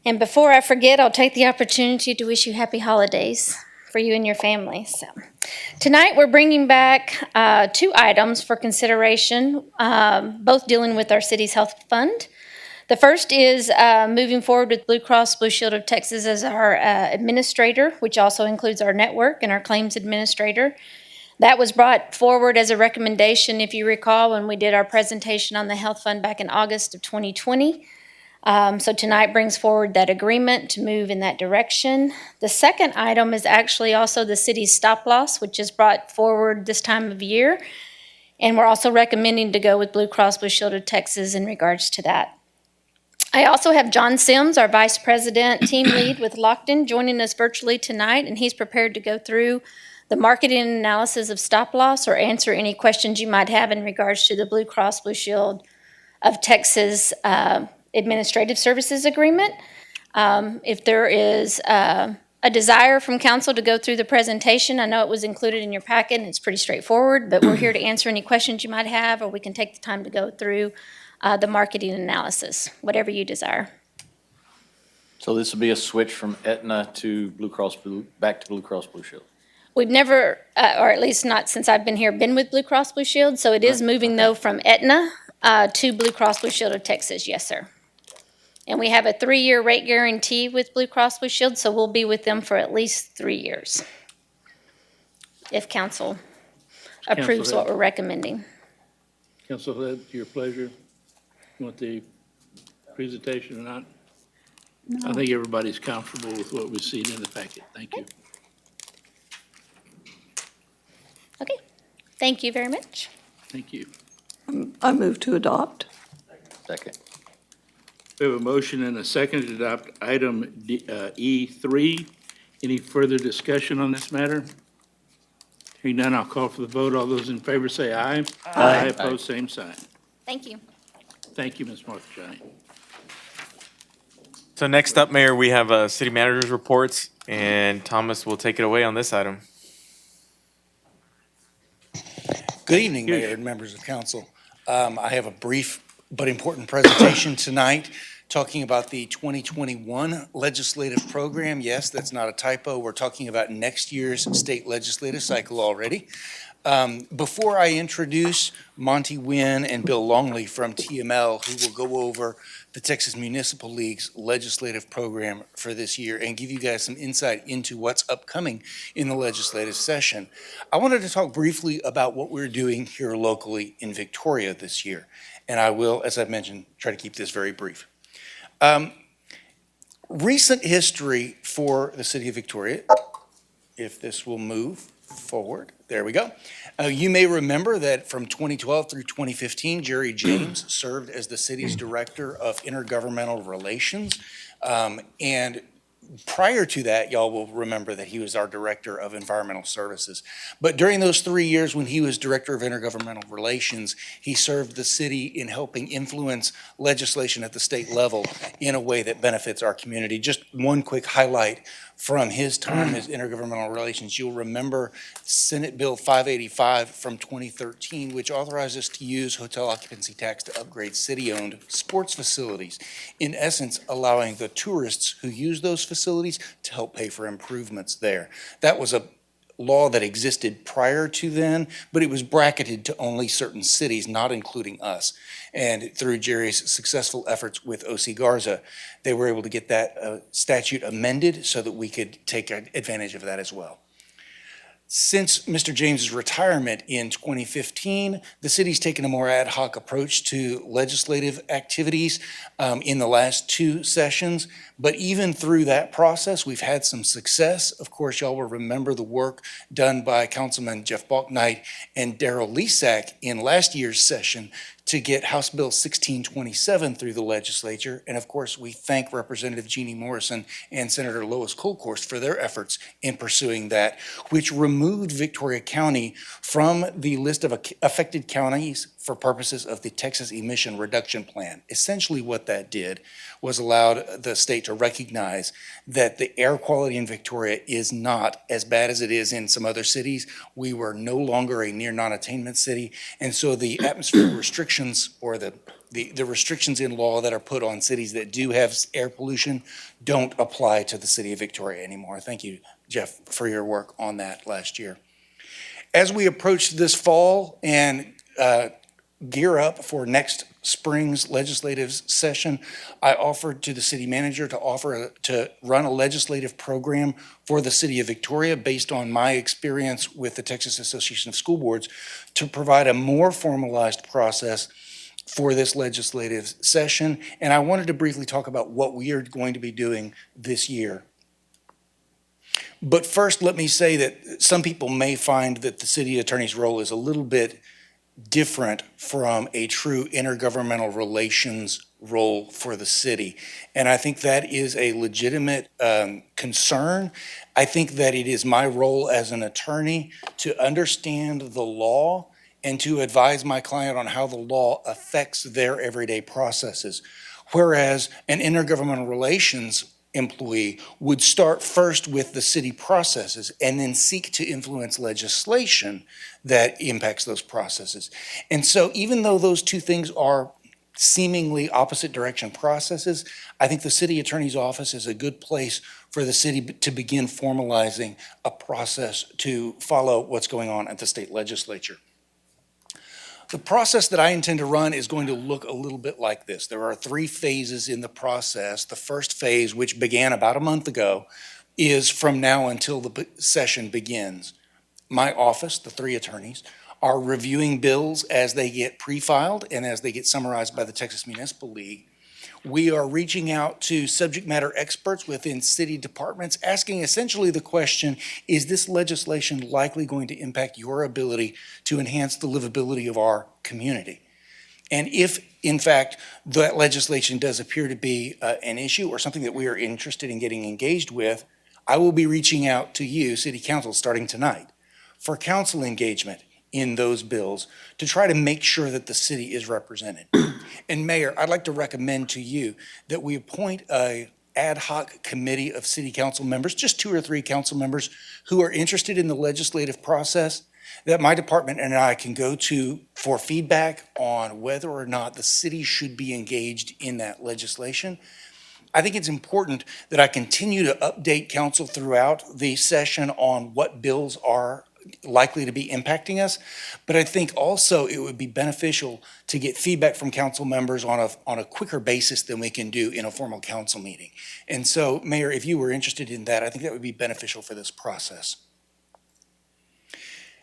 And before I forget, I'll take the opportunity to wish you happy holidays for you and your family. So, tonight we're bringing back 2 items for consideration, both dealing with our city's health fund. The first is moving forward with Blue Cross Blue Shield of Texas as our administrator, which also includes our network and our claims administrator. That was brought forward as a recommendation, if you recall, when we did our presentation on the health fund back in August of 2020. So tonight brings forward that agreement to move in that direction. The second item is actually also the city's stop loss, which is brought forward this time of year. And we're also recommending to go with Blue Cross Blue Shield of Texas in regards to that. I also have John Sims, our Vice President, Team Lead with Lockton, joining us virtually tonight, and he's prepared to go through the marketing analysis of stop loss or answer any questions you might have in regards to the Blue Cross Blue Shield of Texas Administrative Services Agreement. If there is a desire from council to go through the presentation, I know it was included in your packet and it's pretty straightforward, but we're here to answer any questions you might have, or we can take the time to go through the marketing analysis, whatever you desire. So this will be a switch from Aetna to back to Blue Cross Blue Shield. We've never, or at least not since I've been here, been with Blue Cross Blue Shield, so it is moving though from Aetna to Blue Cross Blue Shield of Texas, yes, sir. And we have a 3-year rate guarantee with Blue Cross Blue Shield, so we'll be with them for at least 3 years, if council approves what we're recommending. Council, your pleasure. You want the presentation or not? I think everybody's comfortable with what we've seen in the packet. Thank you. Okay, thank you very much. Thank you. I move to adopt. Second. We have a motion and a second to adopt item E3. Any further discussion on this matter? Hearing none, I'll call for the vote. All those in favor say aye. Aye. Opposed, same sign. Thank you. Thank you, Ms. Marthajani. So next up, Mayor, we have city manager's reports, and Thomas will take it away on this item. Good evening, Mayor and members of council. I have a brief but important presentation tonight talking about the 2021 legislative program. Yes, that's not a typo. We're talking about next year's state legislative cycle already. Before I introduce Monty Wynn and Bill Longley from TML, who will go over the Texas Municipal League's legislative program for this year and give you guys some insight into what's upcoming in the legislative session, I wanted to talk briefly about what we're doing here locally in Victoria this year. And I will, as I've mentioned, try to keep this very brief. Recent history for the city of Victoria, if this will move forward, there we go. You may remember that from 2012 through 2015, Jerry James served as the city's director of intergovernmental relations. And prior to that, y'all will remember that he was our director of environmental services. But during those 3 years when he was director of intergovernmental relations, he served the city in helping influence legislation at the state level in a way that benefits our community. Just one quick highlight from his time as intergovernmental relations. You'll remember Senate Bill 585 from 2013, which authorizes to use hotel occupancy tax to upgrade city-owned sports facilities, in essence allowing the tourists who use those facilities to help pay for improvements there. That was a law that existed prior to then, but it was bracketed to only certain cities, not including us. And through Jerry's successful efforts with O.C. Garza, they were able to get that statute amended so that we could take advantage of that as well. Since Mr. James's retirement in 2015, the city's taken a more ad hoc approach to legislative activities in the last 2 sessions. But even through that process, we've had some success. Of course, y'all will remember the work done by Councilman Jeff Balknight and Darrell Lesack in last year's session to get House Bill 1627 through the legislature. And of course, we thank Representative Jeannie Morrison and Senator Lois Kolkhorst for their efforts in pursuing that, which removed Victoria County from the list of affected counties for purposes of the Texas Emission Reduction Plan. Essentially what that did was allowed the state to recognize that the air quality in Victoria is not as bad as it is in some other cities. We were no longer a near non-attainment city. And so the atmospheric restrictions or the restrictions in law that are put on cities that do have air pollution don't apply to the city of Victoria anymore. Thank you, Jeff, for your work on that last year. As we approach this fall and gear up for next spring's legislative session, I offered to the city manager to run a legislative program for the city of Victoria based on my experience with the Texas Association of School Boards to provide a more formalized process for this legislative session. And I wanted to briefly talk about what we are going to be doing this year. But first, let me say that some people may find that the city attorney's role is a little bit different from a true intergovernmental relations role for the city. And I think that is a legitimate concern. I think that it is my role as an attorney to understand the law and to advise my client on how the law affects their everyday processes. Whereas an intergovernmental relations employee would start first with the city processes and then seek to influence legislation that impacts those processes. And so even though those two things are seemingly opposite direction processes, I think the city attorney's office is a good place for the city to begin formalizing a process to follow what's going on at the state legislature. The process that I intend to run is going to look a little bit like this. There are 3 phases in the process. The first phase, which began about a month ago, is from now until the session begins. My office, the 3 attorneys, are reviewing bills as they get pre-filed and as they get summarized by the Texas Municipal League. we are reaching out to subject matter experts within city departments, asking essentially the question, is this legislation likely going to impact your ability to enhance the livability of our community? And if, in fact, that legislation does appear to be an issue or something that we are interested in getting engaged with, I will be reaching out to you, City Council, starting tonight, for council engagement in those bills to try to make sure that the city is represented. And Mayor, I'd like to recommend to you that we appoint a ad hoc committee of city council members, just 2 or 3 council members who are interested in the legislative process, that my department and I can go to for feedback on whether or not the city should be engaged in that legislation. I think it's important that I continue to update council throughout the session on what bills are likely to be impacting us. But I think also it would be beneficial to get feedback from council members on a quicker basis than we can do in a formal council meeting. And so, Mayor, if you were interested in that, I think that would be beneficial for this process.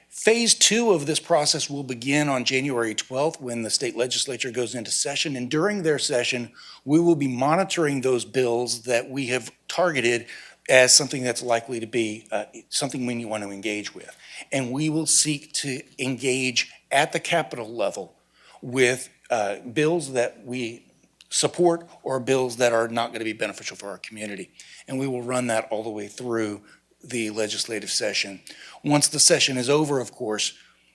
Phase 2 of this process will begin on January 12th when the state legislature goes into session. And during their session, we will be monitoring those bills that we have targeted as something that's likely to be something we want to engage with. And we will seek to engage at the capital level with bills that we support or bills that are not going to be beneficial for our community. And we will run that all the way through the legislative session. Once the session is over, of course,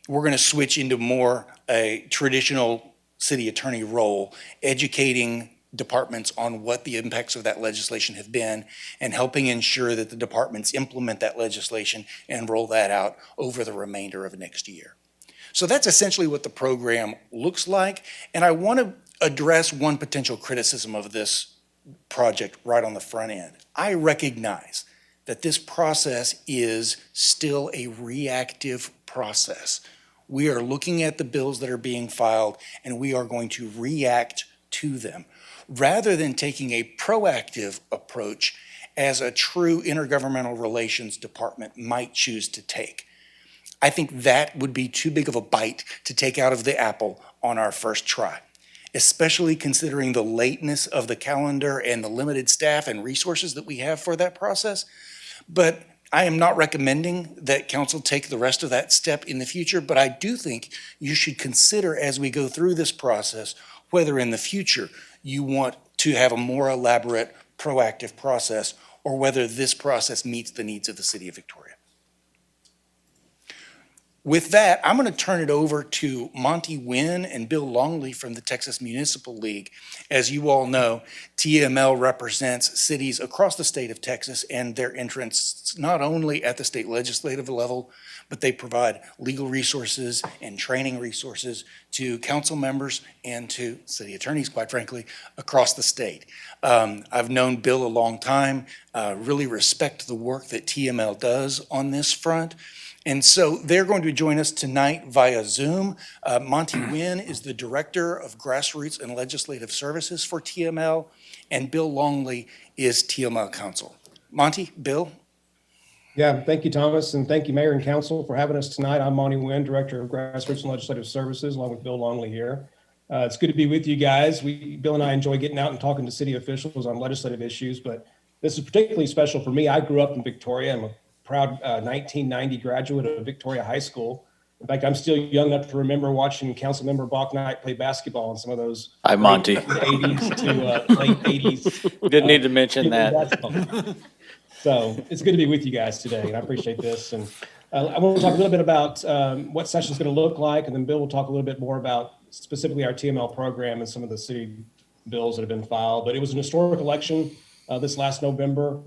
we're going to switch into more a traditional city attorney role, educating departments on what the impacts of that legislation have been and helping ensure that the departments implement that legislation and roll that out over the remainder of next year. So that's essentially what the program looks like. And I want to address one potential criticism of this project right on the front end. I recognize that this process is still a reactive process. We are looking at the bills that are being filed and we are going to react to them, rather than taking a proactive approach as a true intergovernmental relations department might choose to take. I think that would be too big of a bite to take out of the apple on our first try, especially considering the lateness of the calendar and the limited staff and resources that we have for that process. But I am not recommending that council take the rest of that step in the future, but I do think you should consider as we go through this process whether in the future you want to have a more elaborate, proactive process, or whether this process meets the needs of the city of Victoria. With that, I'm going to turn it over to Monty Wynn and Bill Longley from the Texas Municipal League. As you all know, TML represents cities across the state of Texas and their interests not only at the state legislative level, but they provide legal resources and training resources to council members and to city attorneys, quite frankly, across the state. I've known Bill a long time, really respect the work that TML does on this front. And so they're going to join us tonight via Zoom. Monty Wynn is the Director of Grassroots and Legislative Services for TML, and Bill Longley is TML Counsel. Monty, Bill? Yeah, thank you, Thomas, and thank you, Mayor and Council, for having us tonight. I'm Monty Wynn, Director of Grassroots and Legislative Services, along with Bill Longley here. It's good to be with you guys. Bill and I enjoy getting out and talking to city officials on legislative issues, but this is particularly special for me. I grew up in Victoria. I'm a proud 1990 graduate of Victoria High School. In fact, I'm still young enough to remember watching Councilmember Bach Knight play basketball in some of those Hi, Monty. 80s to late 80s. Didn't need to mention that. So it's good to be with you guys today, and I appreciate this. And I want to talk a little bit about what session's going to look like, and then Bill will talk a little bit more about specifically our TML program and some of the city bills that have been filed. But it was an historic election this last November.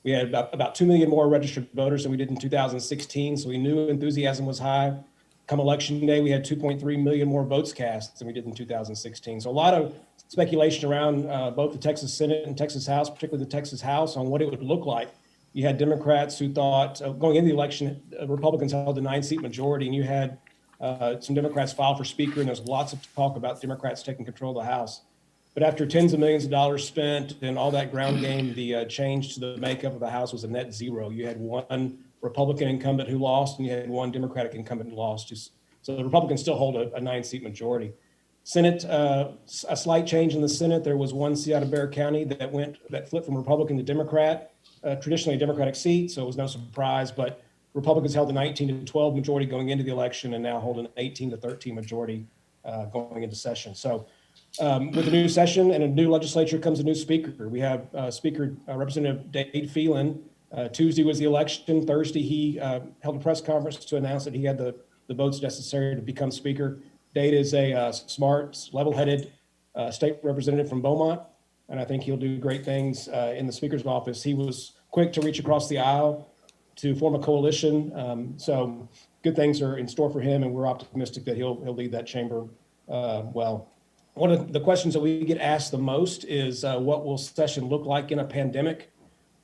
We had about 2 million more registered voters than we did in 2016, so we knew enthusiasm was high. Come election day, we had 2.3 million more votes cast than we did in 2016. So a lot of speculation around both the Texas Senate and Texas House, particularly the Texas House, on what it would look like. You had Democrats who thought, going into the election, Republicans held a 9-seat majority, and you had some Democrats file for speaker, and there's lots of talk about Democrats taking control of the House. But after tens of millions of dollars spent and all that ground game, the change to the makeup of the House was a net zero. You had one Republican incumbent who lost, and you had one Democratic incumbent who lost. So the Republicans still hold a 9-seat majority. Senate, a slight change in the Senate. There was one seat out of Bexar County that flipped from Republican to Democrat, traditionally a Democratic seat, so it was no surprise. But Republicans held a 19-12 majority going into the election and now hold an 18-13 majority going into session. So with a new session and a new legislature comes a new speaker. We have Speaker Representative Dade Phelan. Tuesday was the election. Thursday, he held a press conference to announce that he had the votes necessary to become speaker. Dade is a smart, level-headed state representative from Beaumont, and I think he'll do great things in the speaker's office. He was quick to reach across the aisle to form a coalition. So good things are in store for him, and we're optimistic that he'll lead that chamber well. One of the questions that we get asked the most is what will session look like in a pandemic?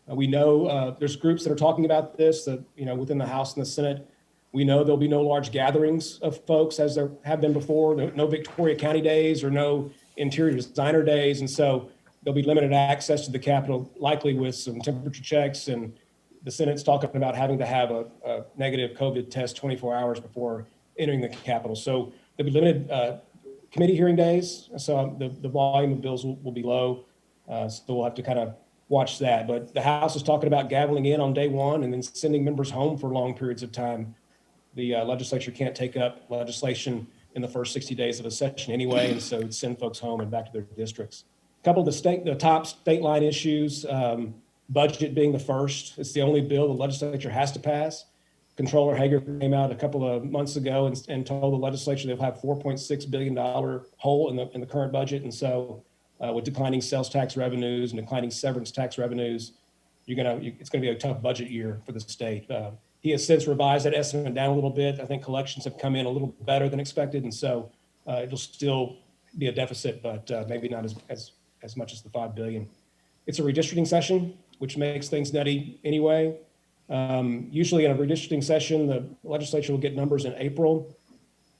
We know there's groups that are talking about this, that, within the House and the Senate. We know there'll be no large gatherings of folks as there have been before, no Victoria County days or no interior designer days. And so there'll be limited access to the Capitol, likely with some temperature checks. And the Senate's talking about having to have a negative COVID test 24 hours before entering the Capitol. So there'll be limited committee hearing days. So the volume of bills will be low. So we'll have to kind of watch that. But the House is talking about gaveling in on day one and then sending members home for long periods of time. The legislature can't take up legislation in the first 60 days of a session anyway, and so it'd send folks home and back to their districts. A couple of the top state line issues, budget being the first. It's the only bill the legislature has to pass. Controller Hager came out a couple of months ago and told the legislature they'll have $4.6 billion hole in the current budget. And so with declining sales tax revenues and declining severance tax revenues, it's going to be a tough budget year for the state. He has since revised that estimate down a little bit. I think collections have come in a little better than expected, and so it'll still be a deficit, but maybe not as much as the $5 billion. It's a redistricting session, which makes things nutty anyway. Usually in a redistricting session, the legislature will get numbers in April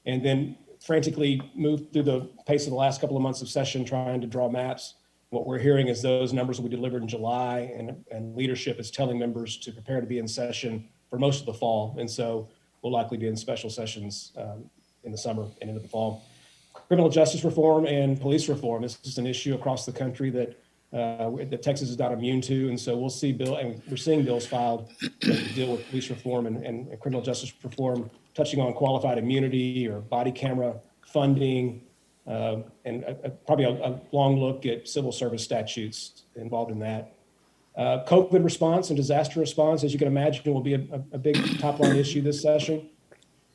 and then frantically move through the pace of the last couple of months of session trying to draw maps. What we're hearing is those numbers will be delivered in July, and leadership is telling members to prepare to be in session for most of the fall. And so we'll likely be in special sessions in the summer and into the fall. Criminal justice reform and police reform. This is an issue across the country that Texas is not immune to. And so we'll see we're seeing bills filed that deal with police reform and criminal justice reform, touching on qualified immunity or body camera funding, and probably a long look at civil service statutes involved in that. COVID response and disaster response, as you can imagine, will be a big top-line issue this session.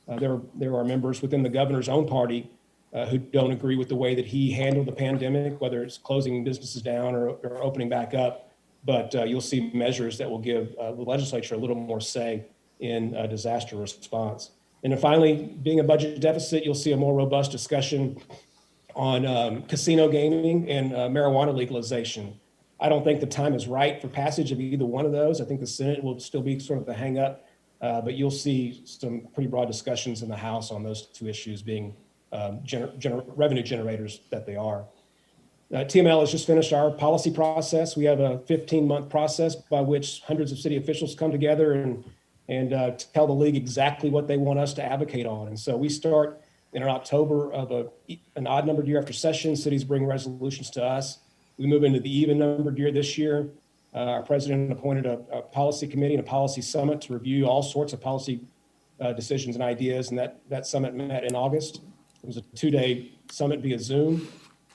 There are members within the governor's own party who don't agree with the way that he handled the pandemic, whether it's closing businesses down or opening back up. But you'll see measures that will give the legislature a little more say in disaster response. And then finally, being a budget deficit, you'll see a more robust discussion on casino gaming and marijuana legalization. I don't think the time is right for passage of either one of those. I think the Senate will still be sort of the hang up, but you'll see some pretty broad discussions in the House on those two issues being revenue generators that they are. TML has just finished our policy process. We have a 15-month process by which hundreds of city officials come together and tell the league exactly what they want us to advocate on. And so we start in October of an odd numbered year after session. Cities bring resolutions to us. We move into the even numbered year this year. Our president appointed a policy committee and a policy summit to review all sorts of policy decisions and ideas. And that summit met in August. It was a 2-day summit via Zoom.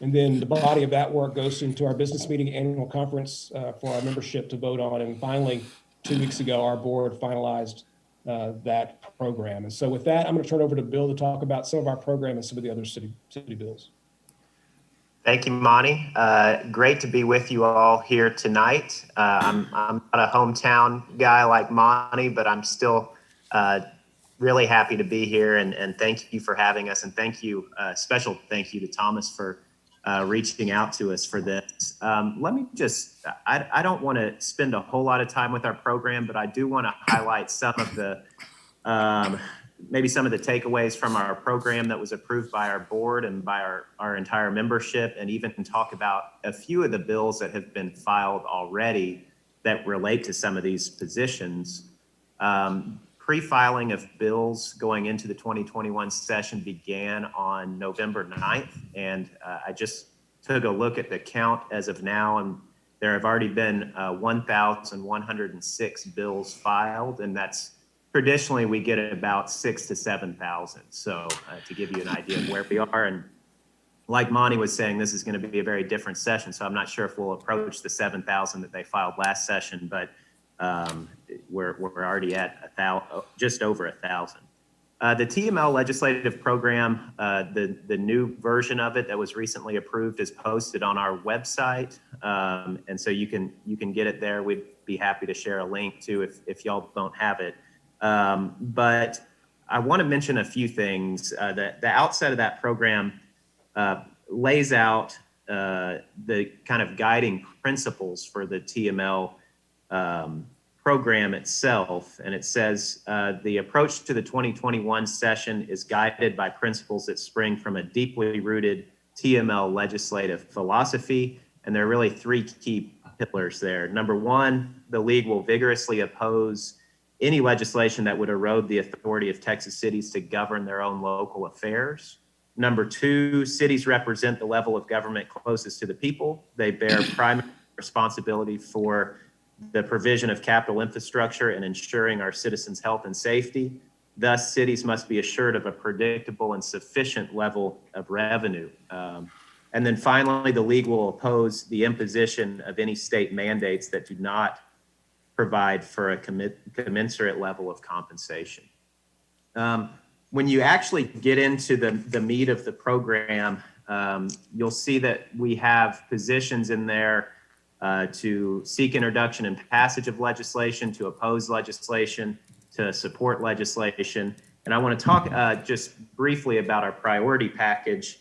And then the body of that work goes into our business meeting annual conference for our membership to vote on. And finally, 2 weeks ago, our board finalized that program. And so with that, I'm going to turn it over to Bill to talk about some of our program and some of the other city bills. Thank you, Monty. Great to be with you all here tonight. I'm not a hometown guy like Monty, but I'm still really happy to be here, and thank you for having us. And special thank you to Thomas for reaching out to us for this. Let me I don't want to spend a whole lot of time with our program, but I do want to highlight some of the maybe some of the takeaways from our program that was approved by our board and by our entire membership, and even talk about a few of the bills that have been filed already that relate to some of these positions. pre-filing of bills going into the 2021 session began on November 9th. And I just took a look at the count as of now, and there have already been 1,106 bills filed, and that's traditionally we get about 6,000 to 7,000. So to give you an idea of where we are, and like Monty was saying, this is going to be a very different session. So I'm not sure if we'll approach the 7,000 that they filed last session, but we're already at just over 1,000. The TML legislative program, the new version of it that was recently approved is posted on our website. And so you can get it there. We'd be happy to share a link too if y'all don't have it. But I want to mention a few things. The outset of that program lays out the kind of guiding principles for the TML program itself. And it says the approach to the 2021 session is guided by principles that spring from a deeply rooted TML legislative philosophy. And there are really three key pillars there. Number one, the League will vigorously oppose any legislation that would erode the authority of Texas cities to govern their own local affairs. Number two, cities represent the level of government closest to the people. They bear primary responsibility for the provision of capital infrastructure and ensuring our citizens' health and safety. Thus, cities must be assured of a predictable and sufficient level of revenue. And then finally, the League will oppose the imposition of any state mandates that do not provide for a commensurate level of compensation. When you actually get into the meat of the program, you'll see that we have positions in there to seek introduction and passage of legislation, to oppose legislation, to support legislation. And I want to talk just briefly about our priority package.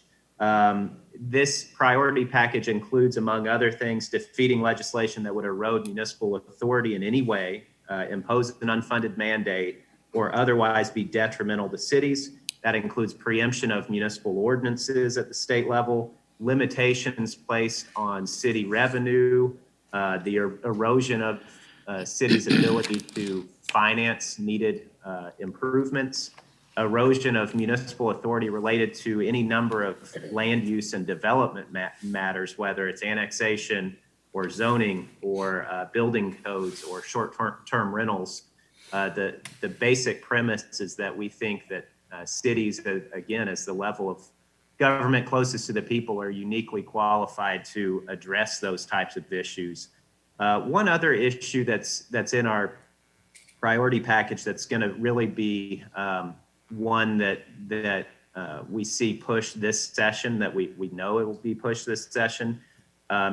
This priority package includes, among other things, defeating legislation that would erode municipal authority in any way, impose an unfunded mandate, or otherwise be detrimental to cities. That includes preemption of municipal ordinances at the state level, limitations placed on city revenue, the erosion of cities' ability to finance needed improvements, erosion of municipal authority related to any number of land use and development matters, whether it's annexation or zoning or building codes or short-term rentals. The basic premise is that we think that cities, again, as the level of government closest to the people, are uniquely qualified to address those types of issues. One other issue that's in our priority package that's going to really be one that we see pushed this session, that we know it will be pushed this session,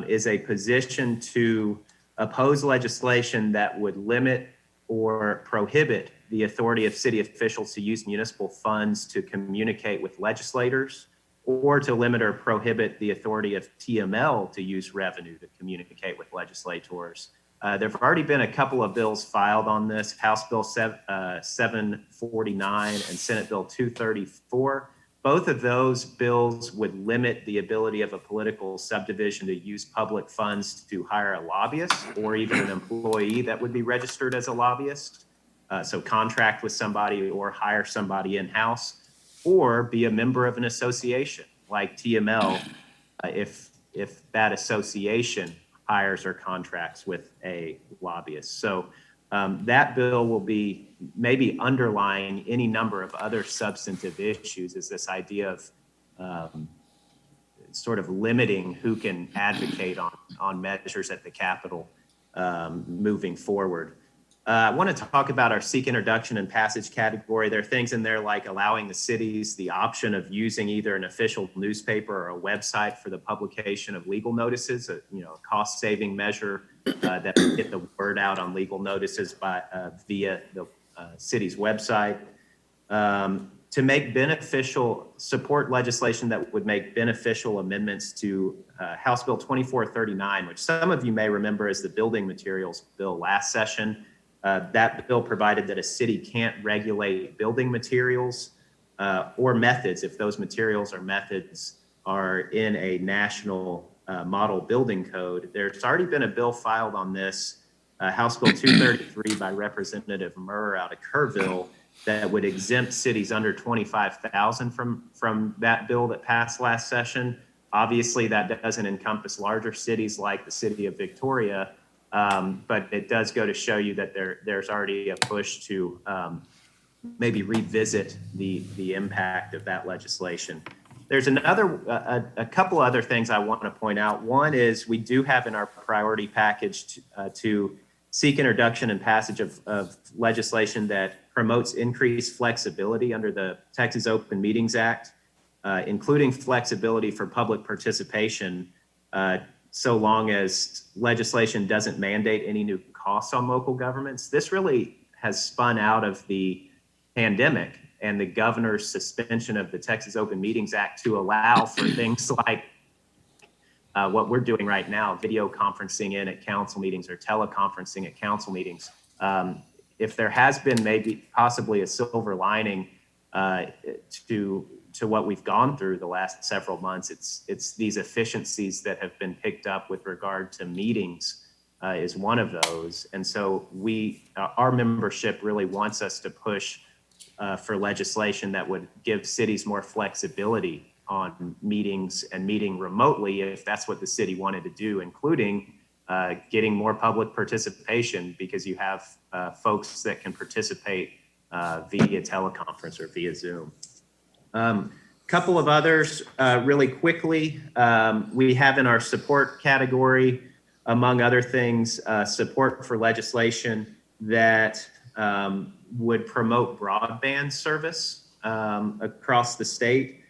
is a position to oppose legislation that would limit or prohibit the authority of city officials to use municipal funds to communicate with legislators, or to limit or prohibit the authority of TML to use revenue to communicate with legislators. There have already been a couple of bills filed on this, House Bill 749 and Senate Bill 234. Both of those bills would limit the ability of a political subdivision to use public funds to hire a lobbyist or even an employee that would be registered as a lobbyist. So contract with somebody or hire somebody in-house, or be a member of an association like TML if that association hires or contracts with a lobbyist. So that bill will be maybe underlying any number of other substantive issues, is this idea of sort of limiting who can advocate on measures at the Capitol moving forward. I want to talk about our seek introduction and passage category. There are things in there like allowing the cities the option of using either an official newspaper or a website for the publication of legal notices, a cost-saving measure that would get the word out on legal notices via the city's website. To make support legislation that would make beneficial amendments to House Bill 2439, which some of you may remember as the building materials bill last session. That bill provided that a city can't regulate building materials or methods if those materials or methods are in a national model building code. There's already been a bill filed on this House Bill 233 by Representative Murr out of Kerrville that would exempt cities under 25,000 from that bill that passed last session. Obviously, that doesn't encompass larger cities like the city of Victoria, but it does go to show you that there's already a push to maybe revisit the impact of that legislation. There's a couple other things I want to point out. One is we do have in our priority package to seek introduction and passage of legislation that promotes increased flexibility under the Texas Open Meetings Act, including flexibility for public participation, so long as legislation doesn't mandate any new costs on local governments. This really has spun out of the pandemic and the governor's suspension of the Texas Open Meetings Act to allow for things like what we're doing right now, video conferencing in at council meetings or teleconferencing at council meetings. If there has been maybe possibly a silver lining to what we've gone through the last several months, it's these efficiencies that have been picked up with regard to meetings is one of those. And so our membership really wants us to push for legislation that would give cities more flexibility on meetings and meeting remotely if that's what the city wanted to do, including getting more public participation because you have folks that can participate via teleconference or via Zoom. Couple of others really quickly. We have in our support category, among other things, support for legislation that would promote broadband service across the state.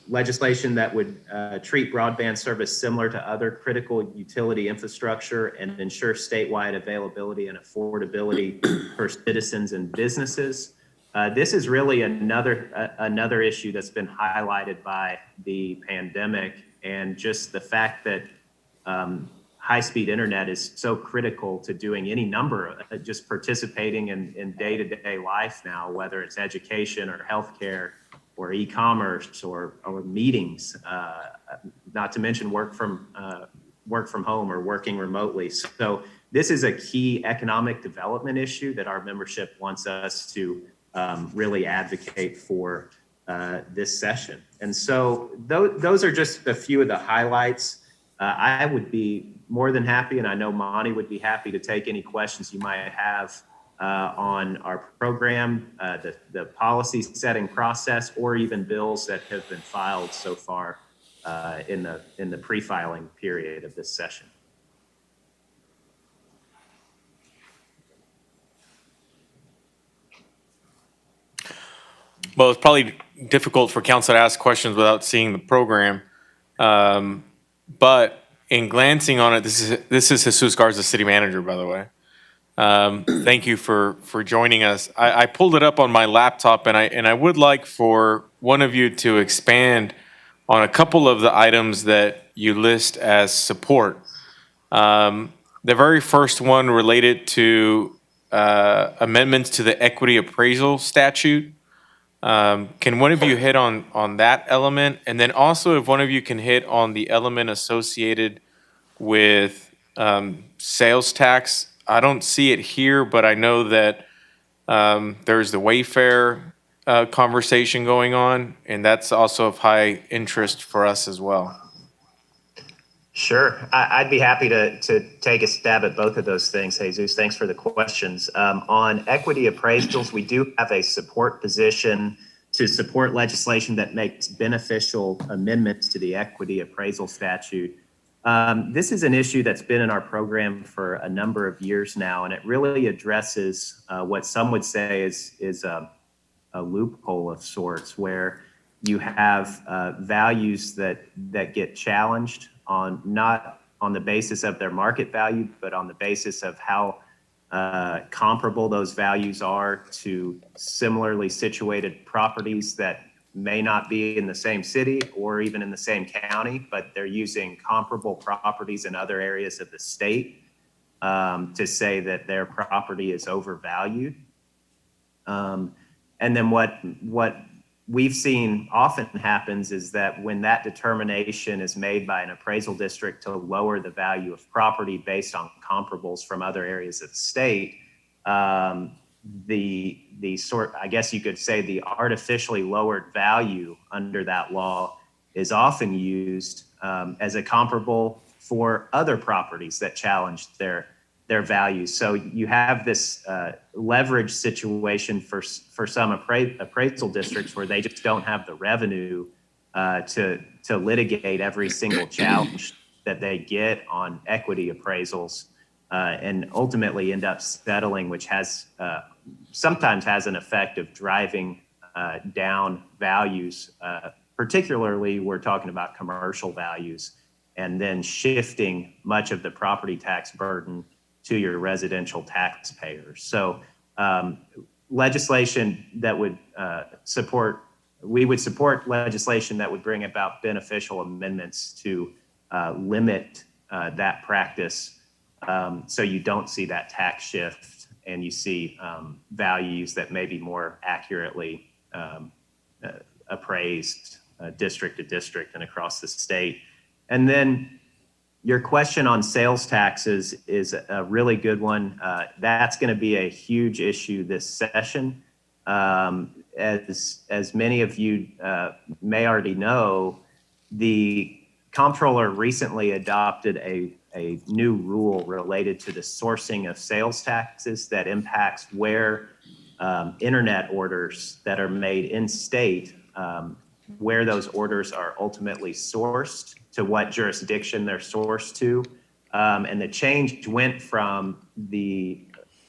Legislation that would treat broadband service similar to other critical utility infrastructure and ensure statewide availability and affordability for citizens and businesses. This is really another issue that's been highlighted by the pandemic and just the fact that high-speed internet is so critical to doing any number of just participating in day-to-day life now, whether it's education or healthcare or e-commerce or meetings, not to mention work from home or working remotely. So this is a key economic development issue that our membership wants us to really advocate for this session. And so those are just a few of the highlights. I would be more than happy, and I know Monty would be happy to take any questions you might have on our program, the policy setting process, or even bills that have been filed so far in the pre-filing period of this session. Well, it's probably difficult for council to ask questions without seeing the program. But in glancing on it, this is Jesus Garza, city manager, by the way. Thank you for joining us. I pulled it up on my laptop, and I would like for one of you to expand on a couple of the items that you list as support. The very first one related to amendments to the equity appraisal statute. Can one of you hit on that element? And then also if one of you can hit on the element associated with sales tax. I don't see it here, but I know that there's the Wayfair conversation going on, and that's also of high interest for us as well. Sure, I'd be happy to take a stab at both of those things, Jesus. Thanks for the questions. On equity appraisals, we do have a support position to support legislation that makes beneficial amendments to the equity appraisal statute. This is an issue that's been in our program for a number of years now, and it really addresses what some would say is a loophole of sorts, where you have values that get challenged on not on the basis of their market value, but on the basis of how comparable those values are to similarly situated properties that may not be in the same city or even in the same county, but they're using comparable properties in other areas of the state to say that their property is overvalued. And then what we've seen often happens is that when that determination is made by an appraisal district to lower the value of property based on comparables from other areas of the state, the sort, I guess you could say, the artificially lowered value under that law is often used as a comparable for other properties that challenge their values. So you have this leverage situation for some appraisal districts where they just don't have the revenue to litigate every single challenge that they get on equity appraisals, and ultimately end up settling, which has sometimes has an effect of driving down values. Particularly, we're talking about commercial values, and then shifting much of the property tax burden to your residential taxpayers. So legislation that would we would support legislation that would bring about beneficial amendments to limit that practice, so you don't see that tax shift and you see values that may be more accurately appraised district to district and across the state. And then your question on sales taxes is a really good one. That's going to be a huge issue this session. As many of you may already know, the comptroller recently adopted a new rule related to the sourcing of sales taxes that impacts where internet orders that are made in state, where those orders are ultimately sourced, to what jurisdiction they're sourced to. And the change went from an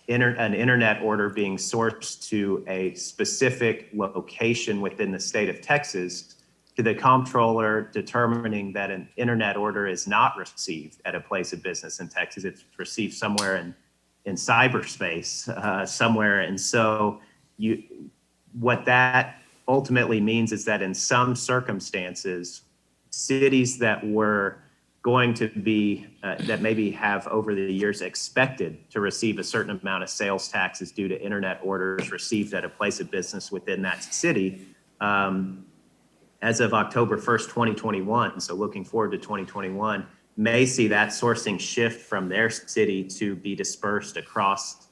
internet order being sourced to a specific location within the state of Texas, to the comptroller determining that an internet order is not received at a place of business in Texas. It's received somewhere in cyberspace somewhere. And so what that ultimately means is that in some circumstances, cities that were going to be, that maybe have over the years expected to receive a certain amount of sales taxes due to internet orders received at a place of business within that city, as of October 1st, 2021, so looking forward to 2021, may see that sourcing shift from their city to be dispersed across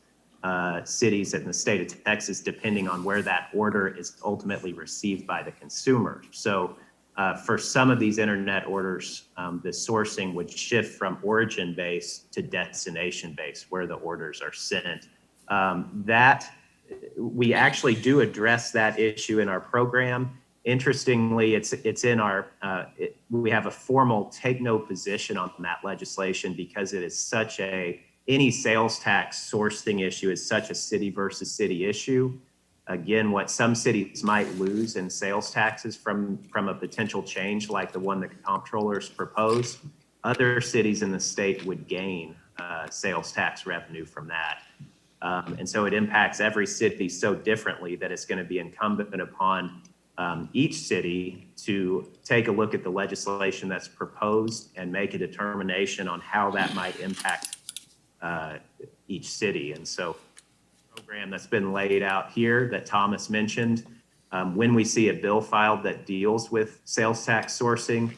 cities in the state of Texas, depending on where that order is ultimately received by the consumer. So for some of these internet orders, the sourcing would shift from origin-based to destination-based, where the orders are sent. We actually do address that issue in our program. Interestingly, it's in our, we have a formal take no position on that legislation because it is any sales tax sourcing issue is such a city versus city issue. Again, what some cities might lose in sales taxes from a potential change like the one the comptrollers proposed, other cities in the state would gain sales tax revenue from that. And so it impacts every city so differently that it's going to be incumbent upon each city to take a look at the legislation that's proposed and make a determination on how that might impact each city. And so the program that's been laid out here that Thomas mentioned, when we see a bill filed that deals with sales tax sourcing,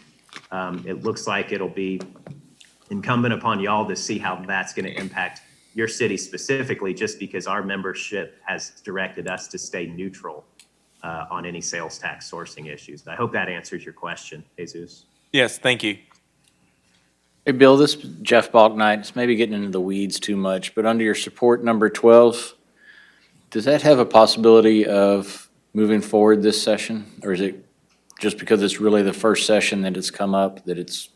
it looks like it'll be incumbent upon y'all to see how that's going to impact your city specifically, just because our membership has directed us to stay neutral on any sales tax sourcing issues. I hope that answers your question, Jesus. Yes, thank you. Hey, Bill, this is Jeff Balknight. It's maybe getting into the weeds too much, but under your support number 12, does that have a possibility of moving forward this session? Or is it just because it's really the first session that it's come up that it's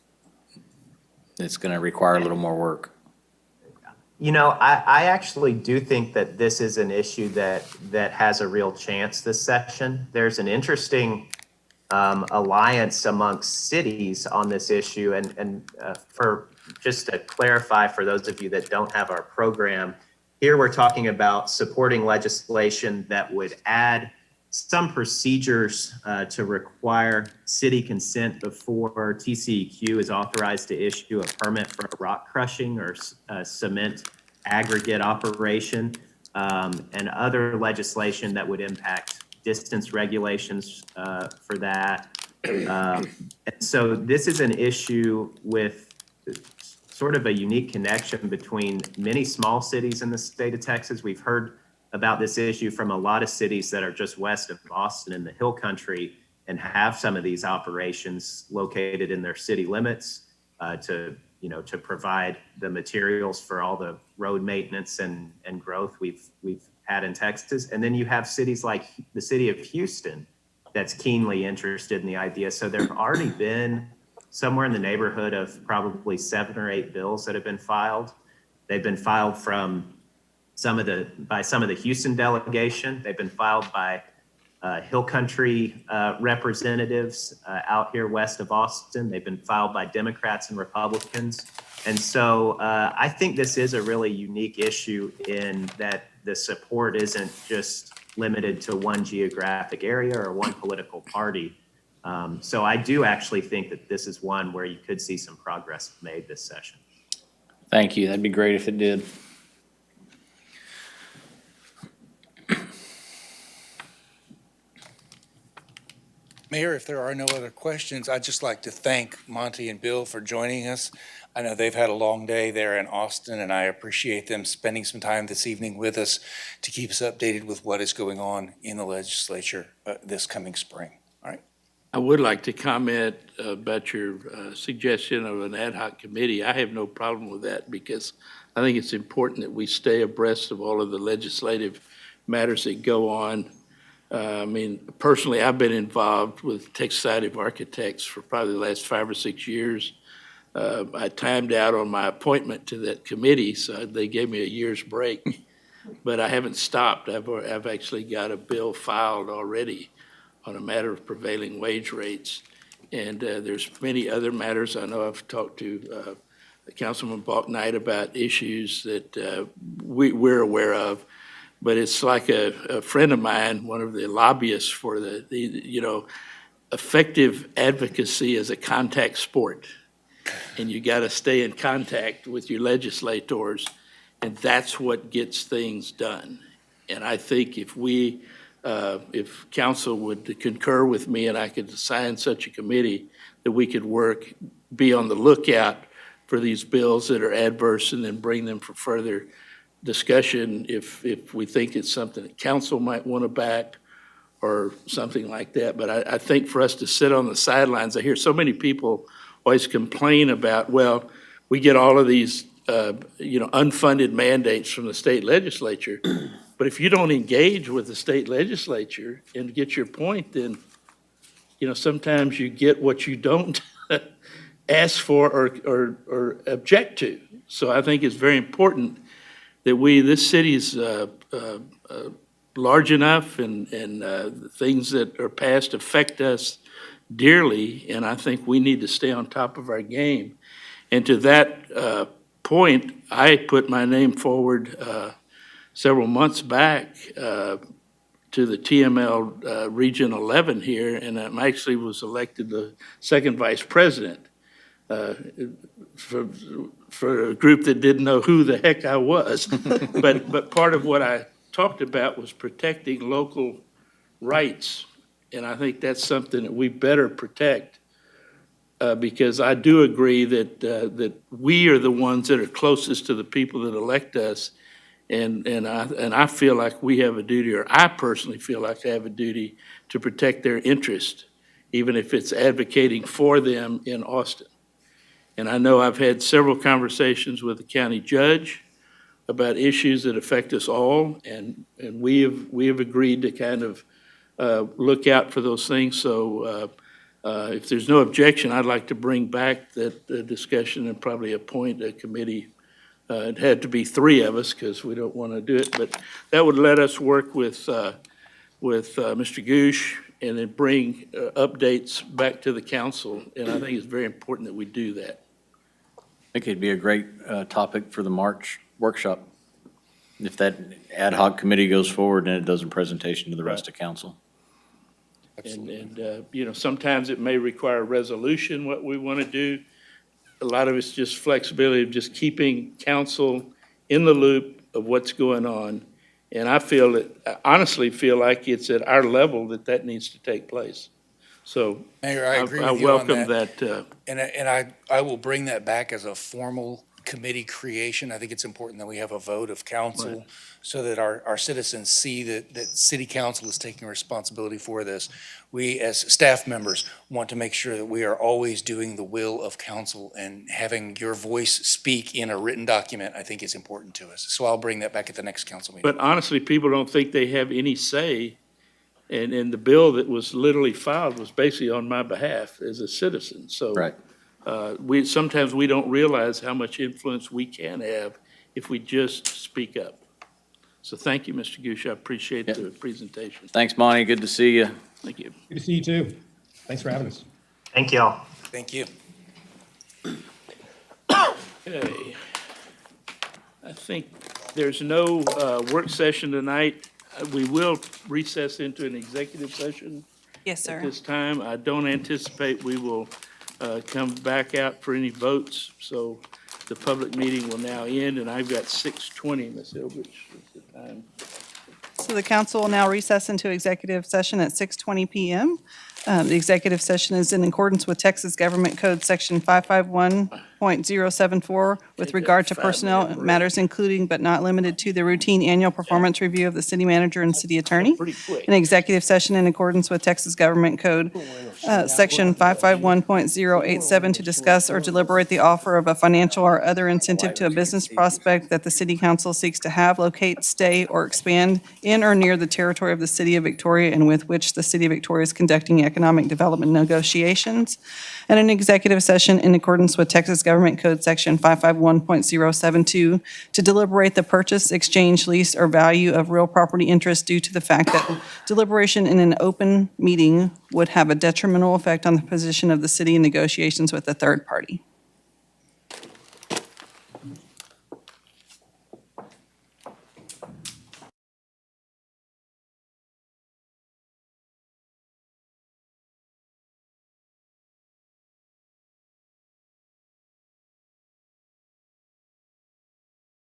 going to require a little more work? You know, I actually do think that this is an issue that has a real chance this session. There's an interesting alliance amongst cities on this issue. And for just to clarify for those of you that don't have our program, here we're talking about supporting legislation that would add some procedures to require city consent before TCEQ is authorized to issue a permit for a rock crushing or cement aggregate operation, and other legislation that would impact distance regulations for that. And so this is an issue with sort of a unique connection between many small cities in the state of Texas. We've heard about this issue from a lot of cities that are just west of Austin in the Hill Country and have some of these operations located in their city limits to provide the materials for all the road maintenance and growth we've had in Texas. And then you have cities like the city of Houston that's keenly interested in the idea. So there have already been somewhere in the neighborhood of probably 7 or 8 bills that have been filed. They've been filed from by some of the Houston delegation. They've been filed by Hill Country representatives out here west of Austin. They've been filed by Democrats and Republicans. And so I think this is a really unique issue in that the support isn't just limited to one geographic area or one political party. So I do actually think that this is one where you could see some progress made this session. Thank you. That'd be great if it did. Mayor, if there are no other questions, I'd just like to thank Monty and Bill for joining us. I know they've had a long day there in Austin, and I appreciate them spending some time this evening with us to keep us updated with what is going on in the legislature this coming spring. All right. I would like to comment about your suggestion of an ad hoc committee. I have no problem with that because I think it's important that we stay abreast of all of the legislative matters that go on. I mean, personally, I've been involved with Texas Society of Architects for probably the last 5 or 6 years. I timed out on my appointment to that committee, so they gave me a year's break. But I haven't stopped. I've actually got a bill filed already on a matter of prevailing wage rates. And there's many other matters. I know I've talked to Councilman Balknight about issues that we're aware of. But it's like a friend of mine, one of the lobbyists for the effective advocacy is a contact sport. And you got to stay in contact with your legislators, and that's what gets things done. And I think if council would concur with me and I could assign such a committee, that we could be on the lookout for these bills that are adverse and then bring them for further discussion if we think it's something that council might want to back or something like that. But I think for us to sit on the sidelines, I hear so many people always complain about, well, we get all of these unfunded mandates from the state legislature. But if you don't engage with the state legislature and get your point, then sometimes you get what you don't ask for or object to. So I think it's very important that this city is large enough and things that are passed affect us dearly, and I think we need to stay on top of our game. And to that point, I put my name forward several months back to the TML Region 11 here, and I actually was elected the second vice president for a group that didn't know who the heck I was. But part of what I talked about was protecting local rights. And I think that's something that we better protect because I do agree that we are the ones that are closest to the people that elect us. And I feel like we have a duty, or I personally feel like I have a duty to protect their interest, even if it's advocating for them in Austin. And I know I've had several conversations with the county judge about issues that affect us all, and we have agreed to kind of look out for those things. So if there's no objection, I'd like to bring back that discussion and probably appoint a committee. It had to be 3 of us because we don't want to do it, but that would let us work with Mr. Goosh and then bring updates back to the council. And I think it's very important that we do that. I think it'd be a great topic for the March workshop, if that ad hoc committee goes forward and it does a presentation to the rest of council. And sometimes it may require a resolution, what we want to do. A lot of it's just flexibility of just keeping council in the loop of what's going on And I honestly feel like it's at our level that needs to take place. So Mayor, I agree I with you on welcome that. that. And I will bring that back as a formal committee creation. I think it's important that we have a vote of council Right. so that our citizens see that city council is taking responsibility for this. We, as staff members, want to make sure that we are always doing the will of council, and having your voice speak in a written document, I think is important to us. So I'll bring that back at the next council meeting. But honestly, people don't think they have any say. And the bill that was literally filed was basically on my behalf as a citizen. So Right. sometimes we don't realize how much influence we can have if we just speak up. So thank you, Mr. Goosh. I appreciate the presentation. Thanks, Monty. Good to see you. Thank you. Good to see you too. Thanks for having us. Thank y'all. Thank you. Okay. I think there's no work session tonight. We will recess into an executive session Yes, at sir. this time. I don't anticipate we will come back out for any votes, so the public meeting will now end, and I've got 6:20, Ms. Ilbridge, is the time. So the council will now recess into executive session at 6:20 PM. The executive session is in accordance with Texas Government Code Section 551.074 with regard to personnel matters, including but not limited to the routine annual performance review of the city manager and city attorney. Pretty quick. An executive session in accordance with Texas Government Code Section 551.087 to discuss or deliberate the offer of a financial or other incentive to a business prospect that the city council seeks to have, locate, stay, or expand in or near the territory of the city of Victoria, and with which the city of Victoria is conducting economic development negotiations. And an executive session in accordance with Texas Government Code Section 551.072 to deliberate the purchase, exchange, lease, or value of real property interest due to the fact that deliberation in an open meeting would have a detrimental effect on the position of the city in negotiations with a third party.